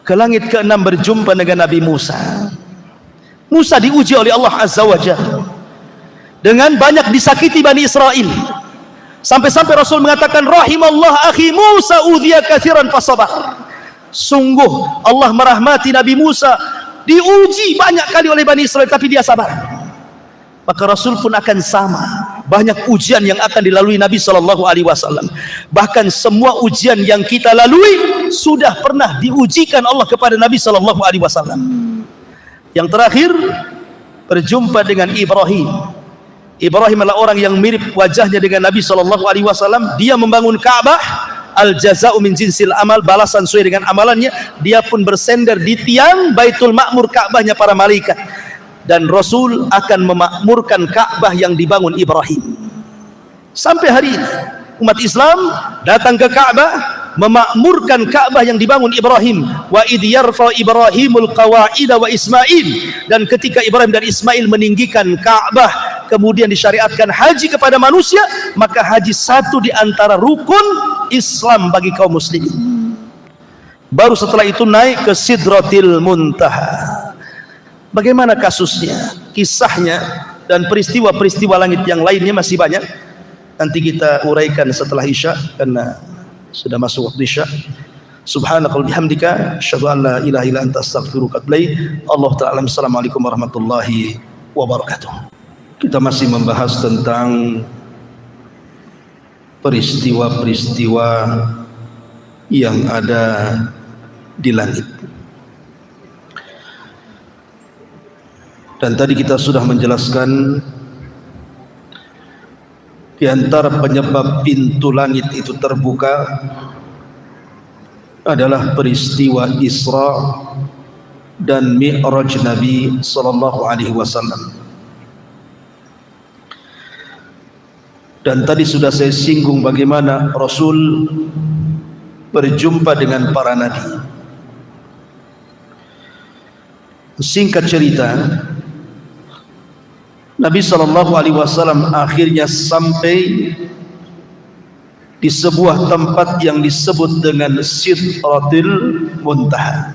Ke langit ke-6 berjumpa dengan Nabi Musa. Musa diuji oleh Allah Azza wa Jalla dengan banyak disakiti Bani Israel. Sampai-sampai Rasul mengatakan, rahimallah akhi Musa udhiya katsiran fasabar. Sungguh Allah merahmati Nabi Musa, diuji banyak kali oleh Bani Israel tapi dia sabar. Maka Rasul pun akan sama, banyak ujian yang akan dilalui Nabi SAW. Bahkan semua ujian yang kita lalui sudah pernah diujikan Allah kepada Nabi SAW. Yang terakhir, berjumpa dengan Ibrahim. Ibrahim adalah orang yang mirip wajahnya dengan Nabi SAW. Dia membangun Ka'bah, al-jaza'u min jinsil amal, balasan sesuai dengan amalannya. Dia pun bersender di tiang Baitul Ma'mur, Ka'bahnya para malaikat. Dan Rasul akan memakmurkan Ka'bah yang dibangun Ibrahim. Sampai hari ini umat Islam datang ke Ka'bah, memakmurkan Ka'bah yang dibangun Ibrahim. Wa idh yarfa Ibrahimul qawa'ida wa Ismail. Dan ketika Ibrahim dan Ismail meninggikan Ka'bah, kemudian disyariatkan haji kepada manusia, maka haji satu di antara rukun Islam bagi kaum muslimin. Baru setelah itu naik ke Sidratil Muntaha. Bagaimana kasusnya, kisahnya, dan peristiwa-peristiwa langit yang lainnya masih banyak. Nanti kita uraikan setelah Isya, karena sudah masuk waktu Isya. Subhanakal bihamdika asyhadu an la ilaha illa anta astaghfiruka wa atubu ilaik. Allah ta'ala. Assalamualaikum warahmatullahi wabarakatuh. Kita masih membahas tentang peristiwa-peristiwa yang ada di langit. Dan tadi kita sudah menjelaskan di antara penyebab pintu langit itu terbuka adalah peristiwa Isra dan Mi'raj Nabi sallallahu alaihi wasallam. Dan tadi sudah saya singgung bagaimana Rasul berjumpa dengan para nabi. Singkat cerita, Nabi SAW akhirnya sampai di sebuah tempat yang disebut dengan Sidratil Muntaha.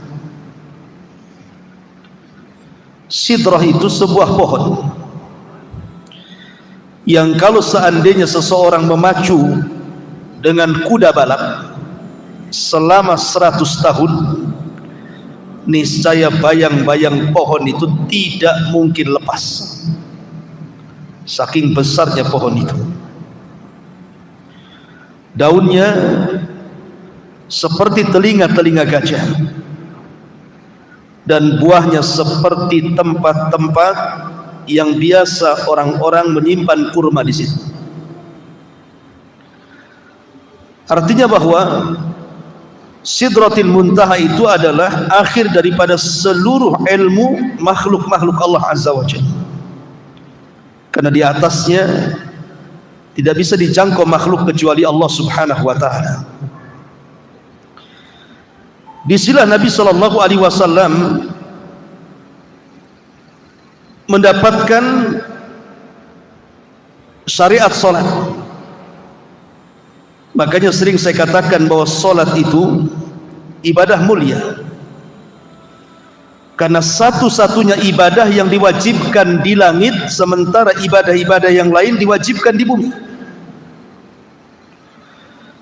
Sidrah itu sebuah pohon yang kalau seandainya seseorang memacu dengan kuda balap selama 100 tahun, niscaya bayang-bayang pohon itu tidak mungkin lepas. Saking besarnya pohon itu. Daunnya seperti telinga-telinga gajah, dan buahnya seperti tempat-tempat yang biasa orang-orang menyimpan kurma di situ. Artinya bahwa Sidratil Muntaha itu adalah akhir daripada seluruh ilmu makhluk-makhluk Allah Azza wa Jalla. Karena di atasnya tidak bisa dijangkau makhluk kecuali Allah Subhanahu wa taala. Disinilah Nabi sallallahu alaihi wasallam mendapatkan syariat salat. Makanya sering saya katakan bahwa salat itu ibadah mulia. Karena satu-satunya ibadah yang diwajibkan di langit, sementara ibadah-ibadah yang lain diwajibkan di bumi.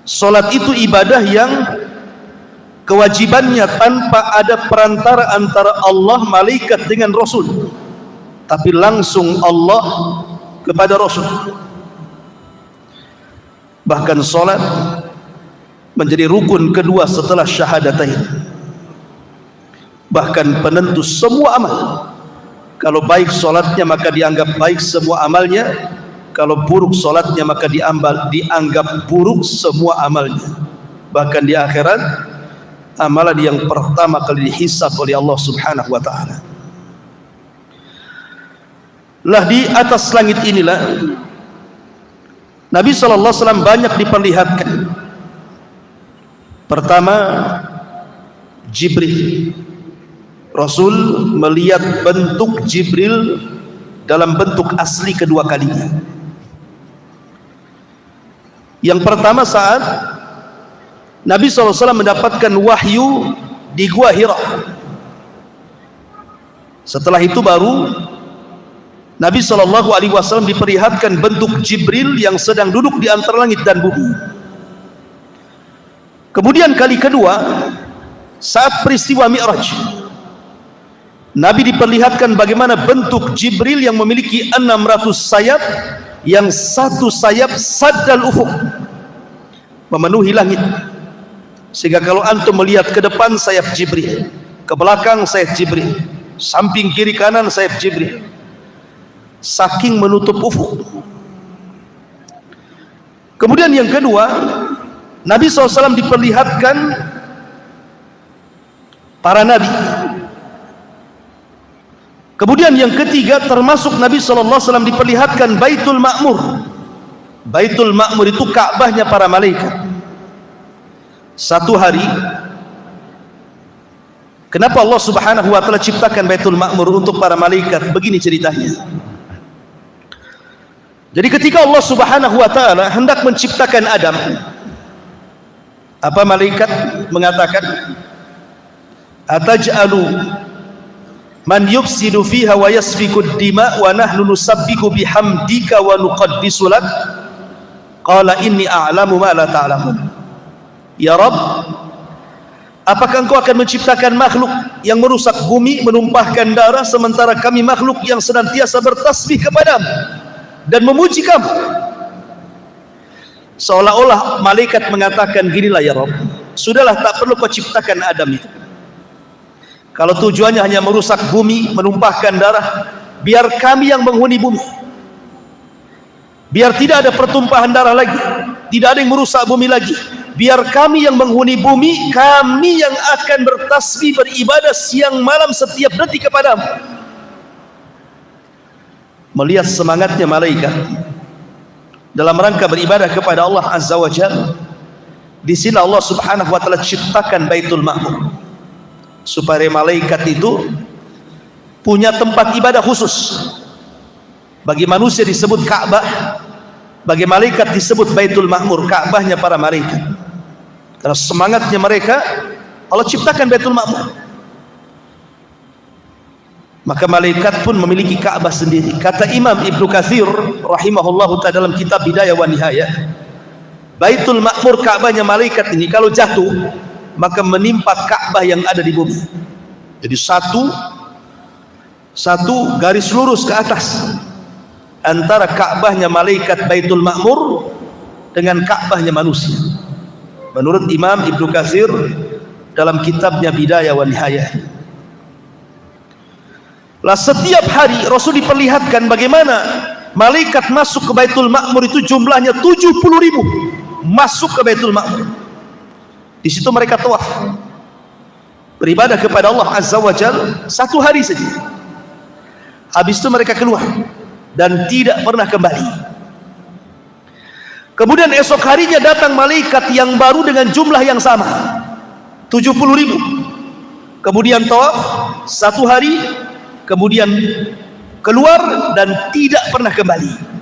Salat itu ibadah yang kewajibannya tanpa ada perantara antara Allah, malaikat dengan Rasul, tapi langsung Allah kepada Rasul. Bahkan salat menjadi rukun kedua setelah syahadatain. Bahkan penentu semua amal. Kalau baik solatnya maka dianggap baik semua amalnya. Kalau buruk solatnya maka dianggap buruk semua amalnya. Bahkan di akhirat, amalan yang pertama kali dihisab oleh Allah Subhanahu wa ta'ala. Lah di atas langit inilah Nabi SAW banyak diperlihatkan. Pertama, Jibril. Rasul melihat bentuk Jibril dalam bentuk asli kedua kalinya. Yang pertama saat Nabi SAW mendapatkan wahyu di Gua Hira. Setelah itu baru Nabi SAW diperlihatkan bentuk Jibril yang sedang duduk di antara langit dan bumi. Kemudian kali kedua saat peristiwa Mi'raj, Nabi diperlihatkan bagaimana bentuk Jibril yang memiliki 600 sayap, yang satu sayap saddal ufuk, memenuhi langit, sehingga kalau antum melihat ke depan sayap Jibril, ke belakang sayap Jibril, samping kiri kanan sayap Jibril, saking menutup ufuk. Kemudian yang kedua, Nabi SAW diperlihatkan para nabi. Kemudian yang ketiga, termasuk Nabi SAW diperlihatkan Baitul Ma'mur. Baitul Ma'mur itu Ka'bahnya para malaikat. Satu hari, kenapa Allah Subhanahu wa Ta'ala ciptakan Baitul Ma'mur untuk para malaikat? Begini ceritanya. Jadi ketika Allah Subhanahu wa Ta'ala hendak menciptakan Adam, apa malaikat mengatakan, ataj'alu man yufsidu fiha wa yasfikud dima wa nahnu nusabbihu bihamdika wa nuqaddisu lak, qala inni a'lamu ma la ta'lamun. Ya Rabb, apakah engkau akan menciptakan makhluk yang merusak bumi, menumpahkan darah, sementara kami makhluk yang senantiasa bertasbih kepadamu dan memuji kamu? Seolah-olah malaikat mengatakan, ginilah ya Rabb, sudahlah, tak perlu kau ciptakan Adam itu. Kalau tujuannya hanya merusak bumi, menumpahkan darah, biar kami yang menghuni bumi, biar tidak ada pertumpahan darah lagi, tidak ada yang merusak bumi lagi, biar kami yang menghuni bumi, kami yang akan bertasbih, beribadah siang malam setiap detik kepadamu. Melihat semangatnya malaikat dalam rangka beribadah kepada Allah Azza wa Jalla, di sini Allah Subhanahu wa Ta'ala ciptakan Baitul Ma'mur, supaya malaikat itu punya tempat ibadah khusus. Bagi manusia disebut Ka'bah, bagi malaikat disebut Baitul Ma'mur, Ka'bahnya para malaikat. Karena semangatnya mereka, Allah ciptakan Baitul Ma'mur. Maka malaikat pun memiliki Ka'bah sendiri. Kata Imam Ibnu Katsir rahimahullahu ta'ala dalam kitab Bidayah wa Nihayah, Baitul Ma'mur, Ka'bahnya malaikat ini, kalau jatuh maka menimpa Ka'bah yang ada di bumi. Jadi satu garis lurus ke atas antara Ka'bahnya malaikat Baitul Ma'mur dengan Ka'bahnya manusia, menurut Imam Ibnu Katsir dalam kitabnya Bidayah wa Nihayah. Lah setiap hari Rasul diperlihatkan bagaimana malaikat masuk ke Baitul Ma'mur itu jumlahnya 70.000 masuk ke Baitul Ma'mur. Di situ mereka tawaf, beribadah kepada Allah Azza wa Jalla satu hari saja. Habis itu mereka keluar dan tidak pernah kembali. Kemudian esok harinya datang malaikat yang baru dengan jumlah yang sama, 70.000. Kemudian tawaf satu hari, kemudian keluar dan tidak pernah kembali.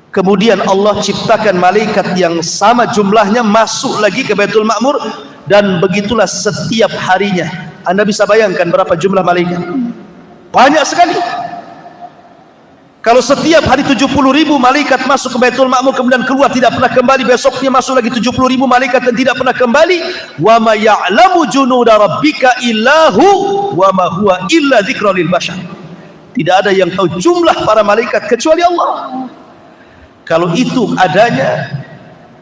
Kemudian Allah ciptakan malaikat yang sama jumlahnya masuk lagi ke Baitul Ma'mur, dan begitulah setiap harinya. Anda bisa bayangkan berapa jumlah malaikat? Banyak sekali. Kalau setiap hari 70.000 malaikat masuk ke Baitul Ma'mur kemudian keluar tidak pernah kembali, besoknya masuk lagi 70.000 malaikat dan tidak pernah kembali. Wa ma ya'lamu junuda rabbika illahu wa ma huwa illa dzikra lil bashar. Tidak ada yang tahu jumlah para malaikat kecuali Allah. Kalau itu adanya,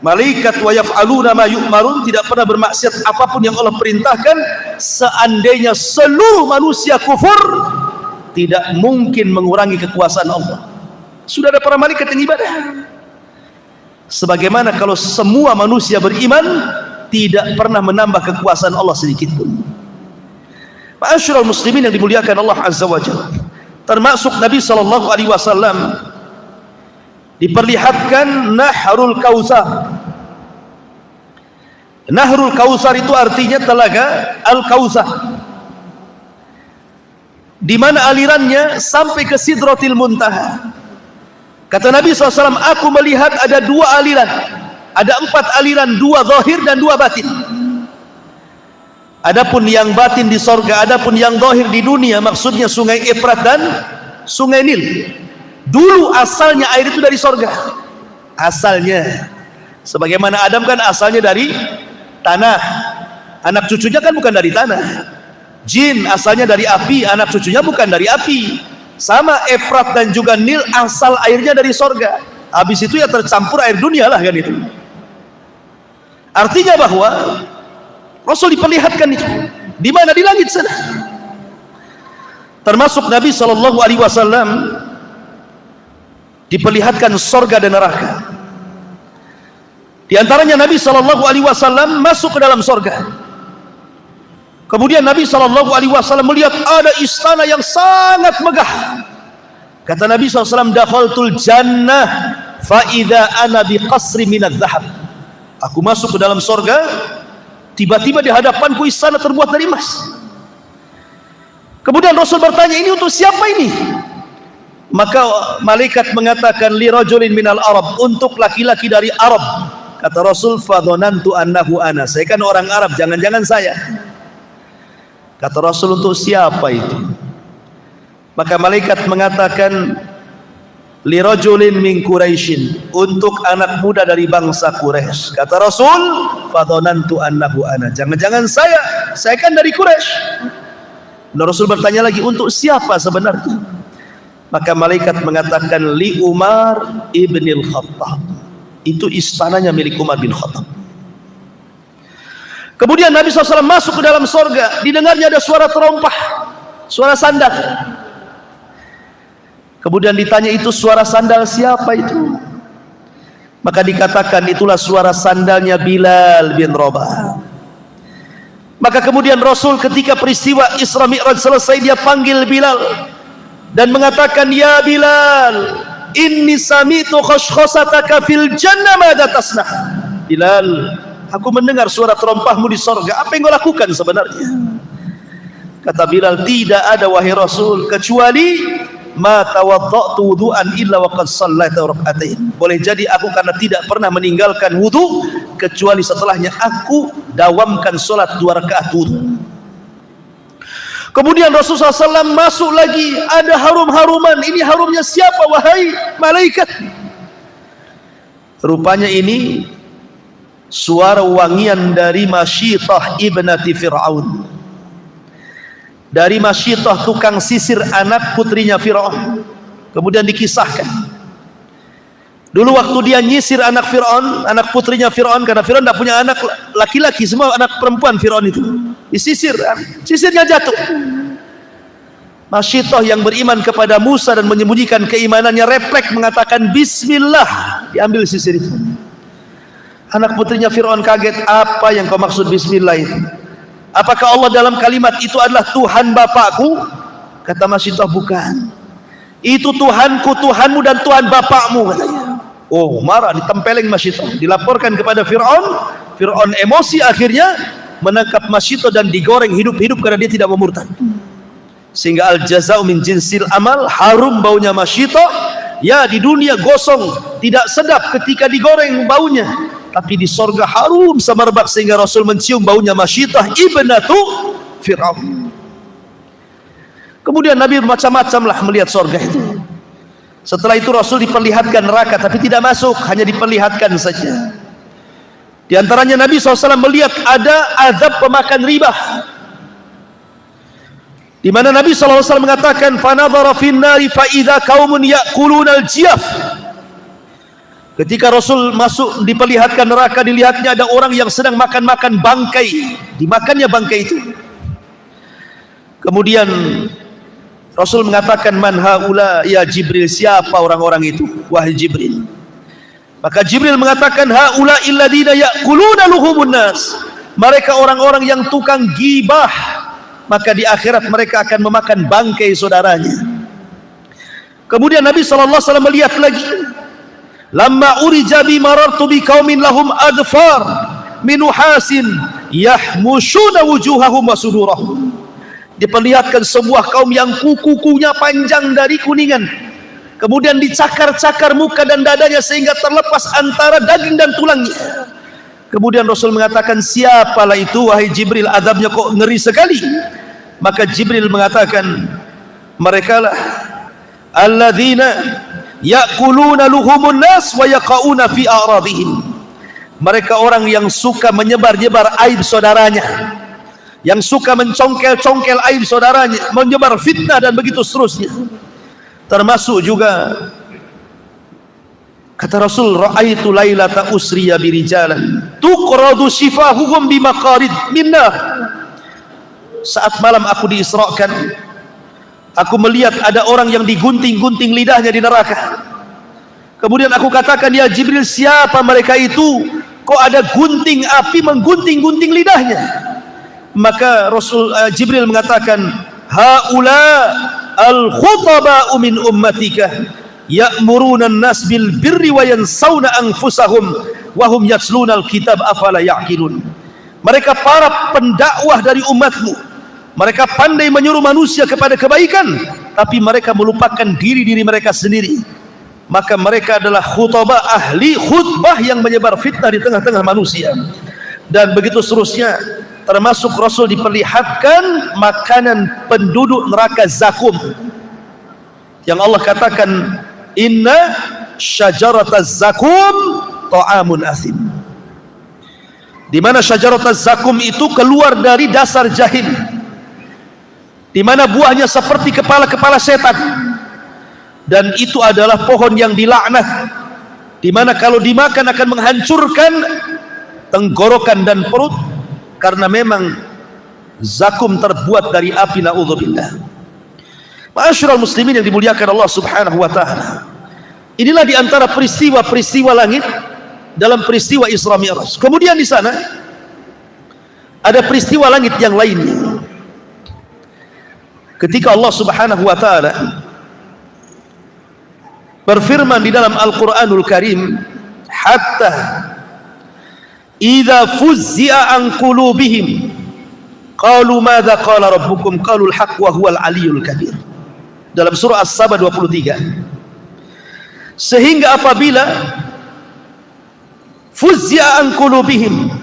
malaikat wa yaf'aluna ma yu'marun, tidak pernah bermaksiat apapun yang Allah perintahkan. Seandainya seluruh manusia kufur, tidak mungkin mengurangi kekuasaan Allah. Sudah ada para malaikat yang ibadah. Sebagaimana kalau semua manusia beriman, tidak pernah menambah kekuasaan Allah sedikit pun. Ma'asyiral muslimin yang dimuliakan Allah Azza wa Jalla, termasuk Nabi SAW diperlihatkan Nahrul Kautsar. Nahrul Kautsar itu artinya telaga Al-Kautsar, di mana alirannya sampai ke Sidratil Muntaha. Kata Nabi SAW, aku melihat ada 2 aliran, ada 4 aliran, 2 zahir dan 2 batin. Adapun yang batin di sorga, adapun yang zahir di dunia, maksudnya sungai Efrat dan sungai Nil. Dulu asalnya air itu dari sorga, asalnya. Sebagaimana Adam kan asalnya dari tanah, anak cucunya kan bukan dari tanah. Jin asalnya dari api, anak cucunya bukan dari api. Sama Efrat dan juga Nil asal airnya dari sorga. Habis itu ya tercampur air dunia lah kan itu. Artinya bahwa Rasul diperlihatkan itu di mana? Di langit sana. Termasuk Nabi SAW diperlihatkan sorga dan neraka. Di antaranya Nabi SAW masuk ke dalam sorga. Kemudian Nabi SAW melihat ada istana yang sangat megah. Kata Nabi SAW, dakhaltul jannah fa idza ana bi qasri minadz zahab. Aku masuk ke dalam sorga, tiba-tiba di hadapanku istana terbuat dari emas. Kemudian Rasul bertanya, ini untuk siapa ini? Maka malaikat mengatakan, li rajulin minal Arab, untuk laki-laki dari Arab. Kata Rasul, fadhanantu annahu ana. Saya kan orang Arab, jangan-jangan saya. Kata Rasul, untuk siapa itu? Maka malaikat mengatakan, li rajulin min Quraisyin, untuk anak muda dari bangsa Quraisy. Kata Rasul, fadhanantu annahu ana. Jangan-jangan saya kan dari Quraisy. Dan Rasul bertanya lagi, untuk siapa sebenarnya? Maka malaikat mengatakan, li Umar ibnil Khattab. Itu istananya milik Umar bin Khattab. Kemudian Nabi SAW masuk ke dalam sorga, didengarnya ada suara terompah, suara sandal. Kemudian ditanya, itu suara sandal siapa itu? Maka dikatakan, itulah suara sandalnya Bilal bin Rabah. Maka kemudian Rasul ketika peristiwa Isra Mi'raj selesai, dia panggil Bilal dan mengatakan, ya Bilal, inni sami'tu khashkhasataka fil jannah madza tasnah. Bilal, aku mendengar suara terompahmu di sorga, apa yang kau lakukan sebenarnya? Kata Bilal, tidak ada wahai Rasul, kecuali ma tawadda'tu wudu'an illa wa qad shallaitu rak'atain. Boleh jadi aku karena tidak pernah meninggalkan wudu, kecuali setelahnya aku dawamkan salat 2 rakaat wudu. Kemudian Rasulullah SAW masuk lagi, ada harum-haruman. Ini harumnya siapa wahai malaikat? Rupanya ini suara wangian dari Masyitah ibnati Fir'aun. Dari Masyitah, tukang sisir anak putrinya Fir'aun. Kemudian dikisahkan, dulu waktu dia nyisir anak Fir'aun, anak putrinya Fir'aun, karena Fir'aun tidak punya anak laki-laki, semua anak perempuan Fir'aun itu disisir, sisirnya jatuh. Masyitah yang beriman kepada Musa dan menyembunyikan keimanannya refleks mengatakan Bismillah, diambil sisir itu. Anak putrinya Fir'aun kaget, apa yang kau maksud Bismillah itu? Apakah Allah dalam kalimat itu adalah Tuhan bapakku? Kata Masyitah, bukan. Itu Tuhanku, Tuhanmu dan Tuhan bapakmu, katanya. Oh, marah, ditempeleng Masyitah, dilaporkan kepada Fir'aun. Fir'aun emosi, akhirnya menangkap Masyitah dan digoreng hidup-hidup karena dia tidak memurtad. Sehingga al-jaza'u min jinsil amal, harum baunya Masyitah. Ya, di dunia gosong, tidak sedap ketika digoreng baunya, tapi di sorga harum semerbak, sehingga Rasul mencium baunya Masyitah ibnatu Fir'aun. Kemudian Nabi macam-macam lah melihat sorga itu. Setelah itu Rasul diperlihatkan neraka, tapi tidak masuk, hanya diperlihatkan saja. Di antaranya Nabi SAW melihat ada azab pemakan riba, di mana Nabi SAW mengatakan, fanadhara fin nari fa idza qaumun ya'kuluna al-jiyaf. Ketika Rasul masuk diperlihatkan neraka, dilihatnya ada orang yang sedang makan-makan bangkai, dimakannya bangkai itu. Kemudian Rasul mengatakan, man haula ya Jibril, siapa orang-orang itu wahai Jibril? Maka Jibril mengatakan, haula illadina ya'kuluna luhumun nas, mereka orang-orang yang tukang gibah, maka di akhirat mereka akan memakan bangkai saudaranya. Kemudian Nabi SAW melihat lagi, lamma urija bi marartu bi qaumin lahum adfar min nuhasin yahmushuna wujuhahum wa sudurahum. Diperlihatkan sebuah kaum yang kuku-kukunya panjang dari kuningan, kemudian dicakar-cakar muka dan dadanya sehingga terlepas antara daging dan tulangnya. Kemudian Rasul mengatakan, siapalah itu wahai Jibril, azabnya kok ngeri sekali? Maka Jibril mengatakan, merekalah alladzina ya'kuluna luhumun nas wa yaqauna fi a'radihim. Mereka orang yang suka menyebar-nyebar aib saudaranya, yang suka mencongkel-congkel aib saudaranya, menyebar fitnah dan begitu seterusnya. Termasuk juga kata Rasul, ra'aitu lailata usriya birijalan tuqradu shifahuhum bimaqarid minnar. Saat malam aku diisrakan, aku melihat ada orang yang digunting-gunting lidahnya di neraka. Kemudian aku katakan, ya Jibril, siapa mereka itu? Kok ada gunting api menggunting-gunting lidahnya? Maka Jibril mengatakan, haula al-khutaba'u min ummatika ya'muruna an-nas bil birri wa yansawna anfusahum wa hum yatluna al-kitab afala ya'qilun. Mereka para pendakwah dari umatmu, mereka pandai menyuruh manusia kepada kebaikan, tapi mereka melupakan diri-diri mereka sendiri. Maka mereka adalah khutbah, ahli khutbah yang menyebar fitnah di tengah-tengah manusia. Dan begitu seterusnya. Termasuk Rasul diperlihatkan makanan penduduk neraka zakum, yang Allah katakan, inna syajarataz zakum ta'amun asim. Di mana syajarataz zakum itu keluar dari dasar jahim, di mana buahnya seperti kepala-kepala setan, dan itu adalah pohon yang dilaknat, di mana kalau dimakan akan menghancurkan tenggorokan dan perut, karena memang zakum terbuat dari api, na'udzubillah. Ma'asyiral muslimin yang dimuliakan Allah subhanahu wa ta'ala, inilah diantara peristiwa-peristiwa langit dalam peristiwa Isra Mi'raj. Kemudian di sana ada peristiwa langit yang lainnya, ketika Allah subhanahu wa ta'ala berfirman di dalam Al-Quranul Karim, hatta idza fuzzi'a an qulubihim qalu madza qala rabbukum qalu al-haq wa huwal aliyyul kabir. Dalam surah As-Saba 23. Sehingga apabila fuzzi'a an qulubihim,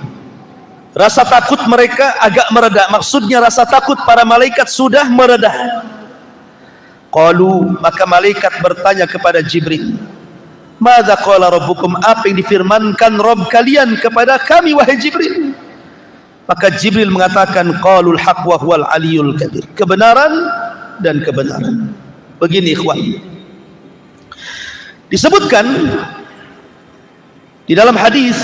rasa takut mereka agak mereda, maksudnya rasa takut para malaikat sudah mereda. Qalu, maka malaikat bertanya kepada Jibril, madza qala rabbukum, apa yang difirmankan Rabb kalian kepada kami wahai Jibril? Maka Jibril mengatakan, qalul haq wa huwal aliyyul kabir, kebenaran dan kebenaran. Begini ikhwan, disebutkan di dalam hadis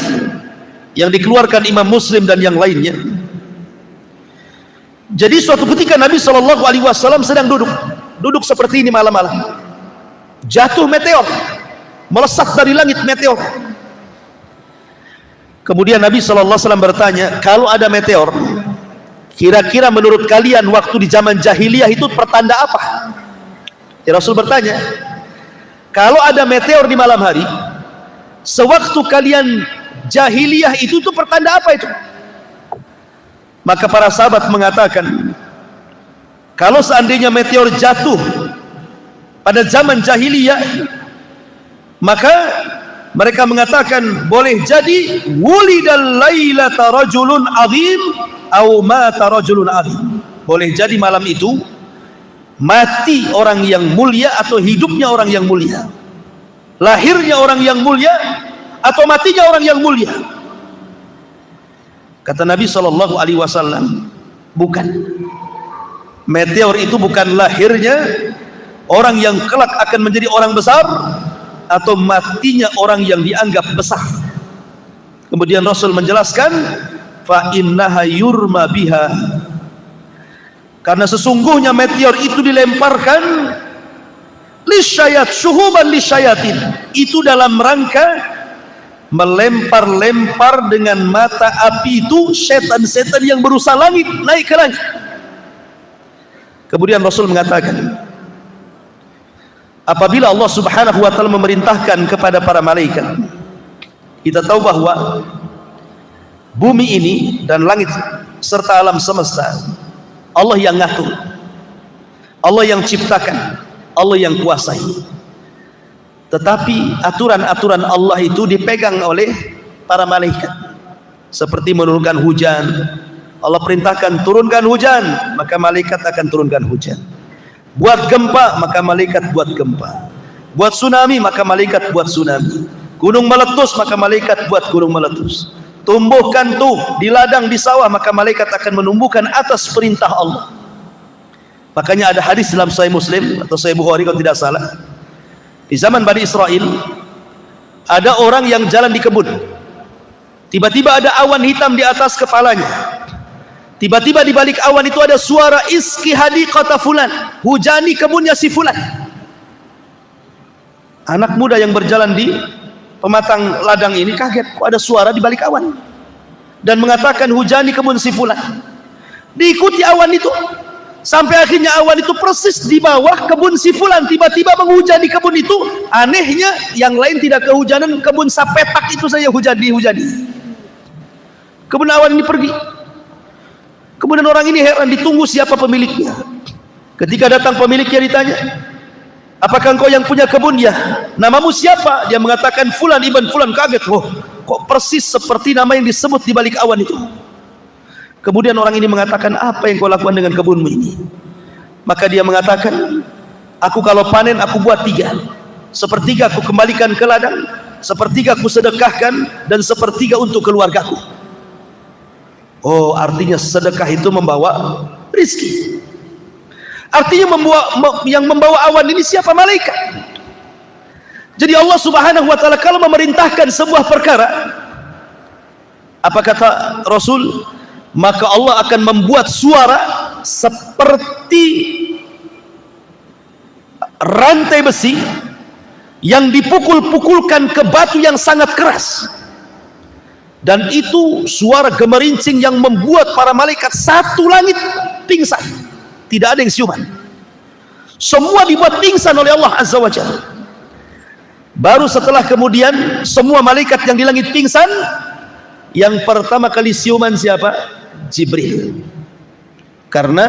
yang dikeluarkan Imam Muslim dan yang lainnya. Jadi suatu ketika Nabi SAW sedang duduk seperti ini malam-malam, jatuh meteor, melesat dari langit meteor. Kemudian Nabi SAW bertanya, kalau ada meteor, kira-kira menurut kalian waktu di zaman jahiliyah itu pertanda apa? Ya, Rasul bertanya, kalau ada meteor di malam hari, sewaktu kalian jahiliyah itu tuh pertanda apa itu? Maka para sahabat mengatakan, kalau seandainya meteor jatuh pada zaman jahiliyah, maka mereka mengatakan boleh jadi wulidal lailata rajulun azim au mata rajulun azim. Boleh jadi malam itu mati orang yang mulia atau hidupnya orang yang mulia, lahirnya orang yang mulia atau matinya orang yang mulia. Kata Nabi SAW, bukan, meteor itu bukan lahirnya orang yang kelak akan menjadi orang besar atau matinya orang yang dianggap besar. Kemudian Rasul menjelaskan, fa innaha yurma biha, karena sesungguhnya meteor itu dilemparkan lisyayat, syuhuban lisyayatin, itu dalam rangka melempar-lempar dengan mata api itu setan-setan yang berusaha langit, naik ke langit. Kemudian Rasul mengatakan, apabila Allah subhanahu wa ta'ala memerintahkan kepada para malaikat, kita tahu bahwa bumi ini dan langit serta alam semesta Allah yang ngatur, Allah yang ciptakan, Allah yang kuasai. Tetapi aturan-aturan Allah itu dipegang oleh para malaikat. Seperti menurunkan hujan, Allah perintahkan turunkan hujan, maka malaikat akan turunkan hujan. Buat gempa, maka malaikat buat gempa. Buat tsunami, maka malaikat buat tsunami. Gunung meletus, maka malaikat buat gunung meletus. Tumbuhkan tuh di ladang, di sawah, maka malaikat akan menumbuhkan atas perintah Allah. Makanya ada hadis dalam Sahih Muslim atau Sahih Bukhari kalau tidak salah, di zaman Bani Israel ada orang yang jalan di kebun. Tiba-tiba ada awan hitam di atas kepalanya. Tiba-tiba di balik awan itu ada suara iski hadiqata fulan, hujani kebunnya si fulan. Anak muda yang berjalan di pematang ladang ini kaget, kok ada suara di balik awan, dan mengatakan hujani kebun si fulan. Diikuti awan itu sampai akhirnya awan itu persis di bawah kebun si fulan, tiba-tiba menghujani kebun itu. Anehnya yang lain tidak kehujanan, kebun sapetak itu saja dihujani. Kebun awan ini pergi. Kemudian orang ini heran, ditunggu siapa pemiliknya. Ketika datang pemiliknya ditanya, apakah engkau yang punya kebun? Ya. Namamu siapa? Dia mengatakan Fulan ibn Fulan. Kaget, oh, kok persis seperti nama yang disebut di balik awan itu. Kemudian orang ini mengatakan, apa yang kau lakukan dengan kebunmu ini? Maka dia mengatakan, aku kalau panen aku buat 3. Sepertiga aku kembalikan ke ladang, sepertiga aku sedekahkan, dan sepertiga untuk keluargaku. Oh, artinya sedekah itu membawa rizki. Artinya yang membawa awan ini siapa? Malaikat. Jadi Allah Subhanahu wa ta'ala kalau memerintahkan sebuah perkara, apa kata Rasul? Maka Allah akan membuat suara seperti rantai besi yang dipukul-pukulkan ke batu yang sangat keras. Dan itu suara gemerincing yang membuat para malaikat satu langit pingsan. Tidak ada yang siuman. Semua dibuat pingsan oleh Allah Azza wa Jalla. Baru setelah kemudian semua malaikat yang di langit pingsan, yang pertama kali siuman siapa? Jibril. Karena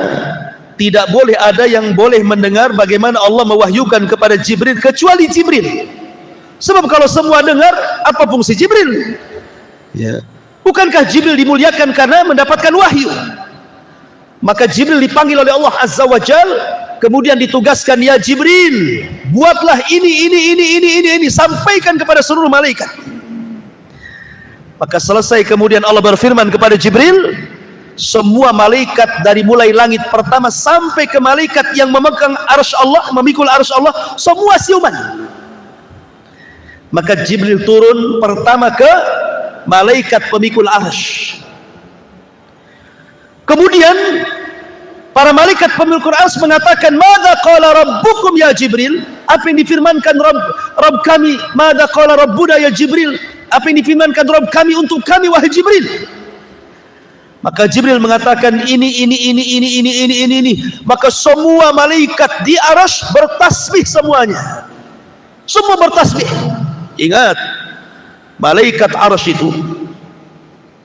tidak boleh ada yang boleh mendengar bagaimana Allah mewahyukan kepada Jibril kecuali Jibril. Sebab kalau semua dengar, apa fungsi Jibril? Ya. Bukankah Jibril dimuliakan karena mendapatkan wahyu? Maka Jibril dipanggil oleh Allah Azza wa Jal, kemudian ditugaskan, ya Jibril, buatlah ini, sampaikan kepada seluruh malaikat. Maka selesai kemudian Allah berfirman kepada Jibril, semua malaikat dari mulai langit pertama sampai ke malaikat yang memegang arsy Allah, memikul arsy Allah, semua siuman. Maka Jibril turun pertama ke malaikat pemikul arsy. Kemudian para malaikat pemikul arsy mengatakan, "Madza qala rabbukum ya Jibril?" Apa yang difirmankan Rabb kami? "Madza qala rabbuna ya Jibril?" Apa yang difirmankan Rabb kami untuk kami wahai Jibril? Maka Jibril mengatakan ini. Maka semua malaikat di arsy bertasbih semuanya. Semua bertasbih. Ingat, malaikat arsy itu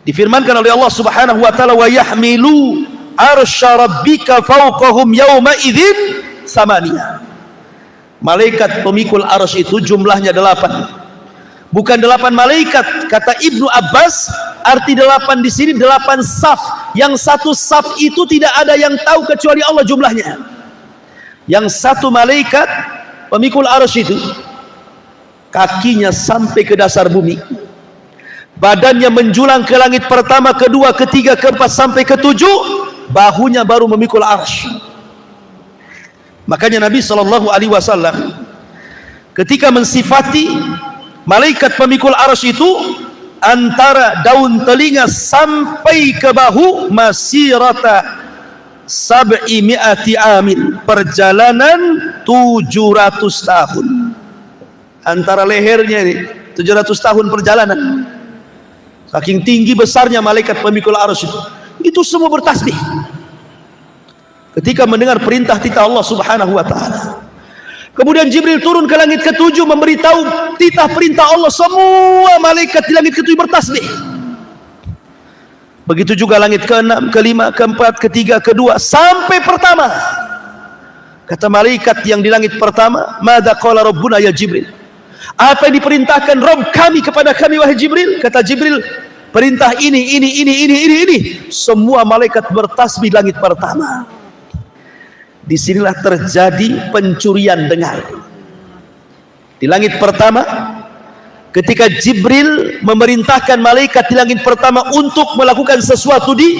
difirmankan oleh Allah Subhanahu wa taala, wa yahmilu arsya rabbika fawqahum yawma idzin samaniyah. Malaikat pemikul arsy itu jumlahnya 8. Bukan 8 malaikat, kata Ibnu Abbas, arti 8 di sini 8 saf. Yang satu saf itu tidak ada yang tahu kecuali Allah jumlahnya. Yang satu malaikat pemikul arsy itu kakinya sampai ke dasar bumi, badannya menjulang ke langit pertama, kedua, ketiga, keempat sampai ketujuh, bahunya baru memikul arsy. Makanya Nabi SAW ketika mensifati malaikat pemikul arsy itu, antara daun telinga sampai ke bahu masirata 700 amin, perjalanan 700 tahun. Antara lehernya ini 700 tahun perjalanan. Saking tinggi besarnya malaikat pemikul arsy itu semua bertasbih ketika mendengar perintah-titah Allah Subhanahu wa taala. Kemudian Jibril turun ke langit ke-7 memberitahu titah perintah Allah, semua malaikat di langit ke-7 bertasbih. Begitu juga langit ke-6, ke-5, ke-4, ke-3, ke-2 sampai pertama. Kata malaikat yang di langit pertama, "Madza qala rabbuna ya Jibril?" Apa yang diperintahkan Rabb kami kepada kami wahai Jibril? Kata Jibril, perintah ini. Semua malaikat bertasbih langit pertama. Disinilah terjadi pencurian dengar. Di langit pertama, ketika Jibril memerintahkan malaikat di langit pertama untuk melakukan sesuatu di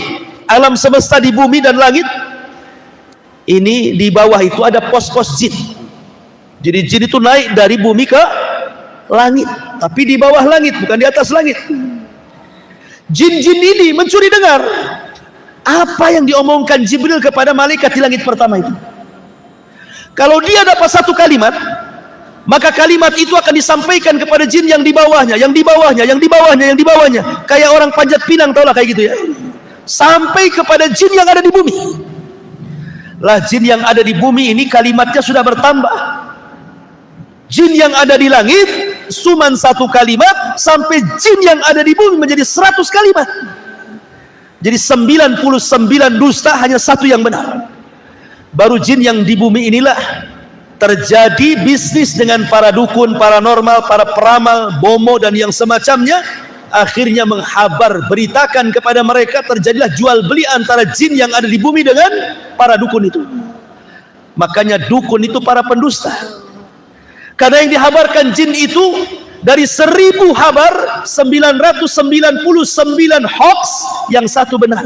alam semesta, di bumi dan langit, ini di bawah itu ada pos-pos jin. Jadi jin itu naik dari bumi ke langit, tapi di bawah langit, bukan di atas langit. Jin-jin ini mencuri dengar apa yang diomongkan Jibril kepada malaikat di langit pertama itu. Kalau dia dapat satu kalimat, maka kalimat itu akan disampaikan kepada jin yang di bawahnya, yang di bawahnya, yang di bawahnya, yang di bawahnya. Kayak orang panjat pinang, tau lah kayak gitu ya. Sampai kepada jin yang ada di bumi. Lah jin yang ada di bumi ini kalimatnya sudah bertambah. Jin yang ada di langit cuman satu kalimat, sampai jin yang ada di bumi menjadi 100 kalimat. Jadi 99 dusta, hanya satu yang benar. Baru jin yang di bumi inilah terjadi bisnis dengan para dukun, paranormal, para peramal, bomo dan yang semacamnya. Akhirnya menghabar, beritakan kepada mereka, terjadilah jual beli antara jin yang ada di bumi dengan para dukun itu. Makanya dukun itu para pendusta. Karena yang dihabarkan jin itu dari 1000 habar, 999 hoax, yang satu benar.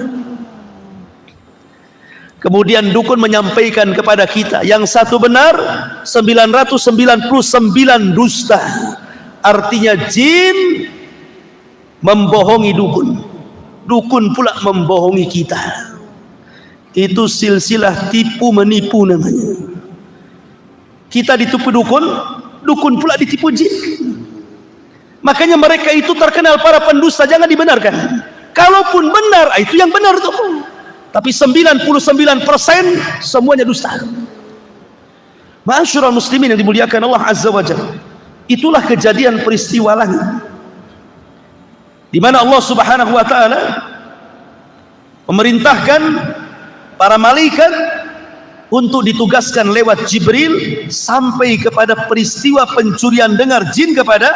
Kemudian dukun menyampaikan kepada kita, yang satu benar, 999 dusta. Artinya jin membohongi dukun, dukun pula membohongi kita. Itu silsilah tipu menipu namanya. Kita ditipu dukun, dukun pula ditipu jin. Makanya mereka itu terkenal para pendusta, jangan dibenarkan. Kalaupun benar, itu yang benar tuh. Tapi 99% semuanya dusta. Ma'asyiral muslimin yang dimuliakan Allah Azza wa Jalla. Itulah kejadian peristiwa langit, di mana Allah Subhanahu wa taala memerintahkan para malaikat untuk ditugaskan lewat Jibril sampai kepada peristiwa pencurian dengar jin kepada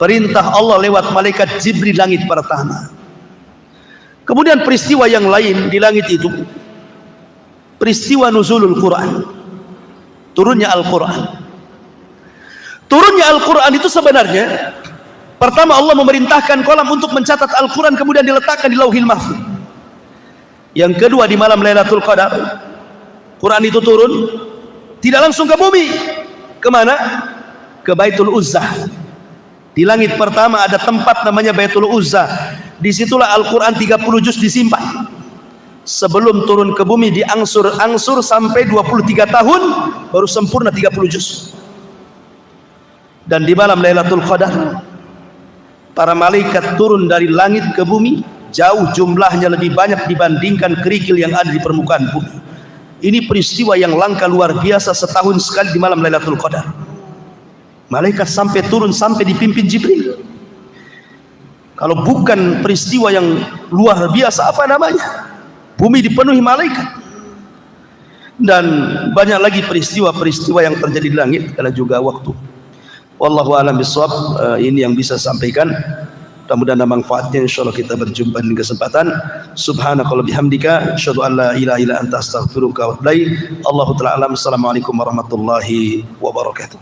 perintah Allah lewat malaikat Jibril langit pertama. Kemudian peristiwa yang lain di langit itu, peristiwa nuzulul Quran, turunnya Al-Quran. Turunnya Al-Quran itu sebenarnya, pertama Allah memerintahkan kolam untuk mencatat Al-Quran, kemudian diletakkan di Lauhil Mahfuz. Yang kedua, di malam Lailatul Qadar, Quran itu turun, tidak langsung ke bumi. Kemana? Ke Baitul Uzzah. Di langit pertama ada tempat namanya Baitul Uzzah. Disitulah Al-Quran 30 juz disimpan. Sebelum turun ke bumi diangsur-angsur sampai 23 tahun baru sempurna 30 juz. Dan di malam Lailatul Qadar, para malaikat turun dari langit ke bumi, jauh jumlahnya lebih banyak dibandingkan kerikil yang ada di permukaan bumi. Ini peristiwa yang langka luar biasa, setahun sekali di malam Lailatul Qadar. Malaikat sampai turun, sampai dipimpin Jibril. Kalau bukan peristiwa yang luar biasa, apa namanya? Bumi dipenuhi malaikat. Dan banyak lagi peristiwa-peristiwa yang terjadi di langit, karena juga waktu. Wallahu a'lam bishawab. Ini yang bisa sampaikan. Mudah-mudahan ada manfaatnya. Insyaallah kita berjumpa di kesempatan. Subhanakallahumma bihamdika, asyhadu an la ilaha illa anta, astaghfiruka wa atubu ilaik. Allahu ta'ala alam. Assalamualaikum warahmatullahi wabarakatuh.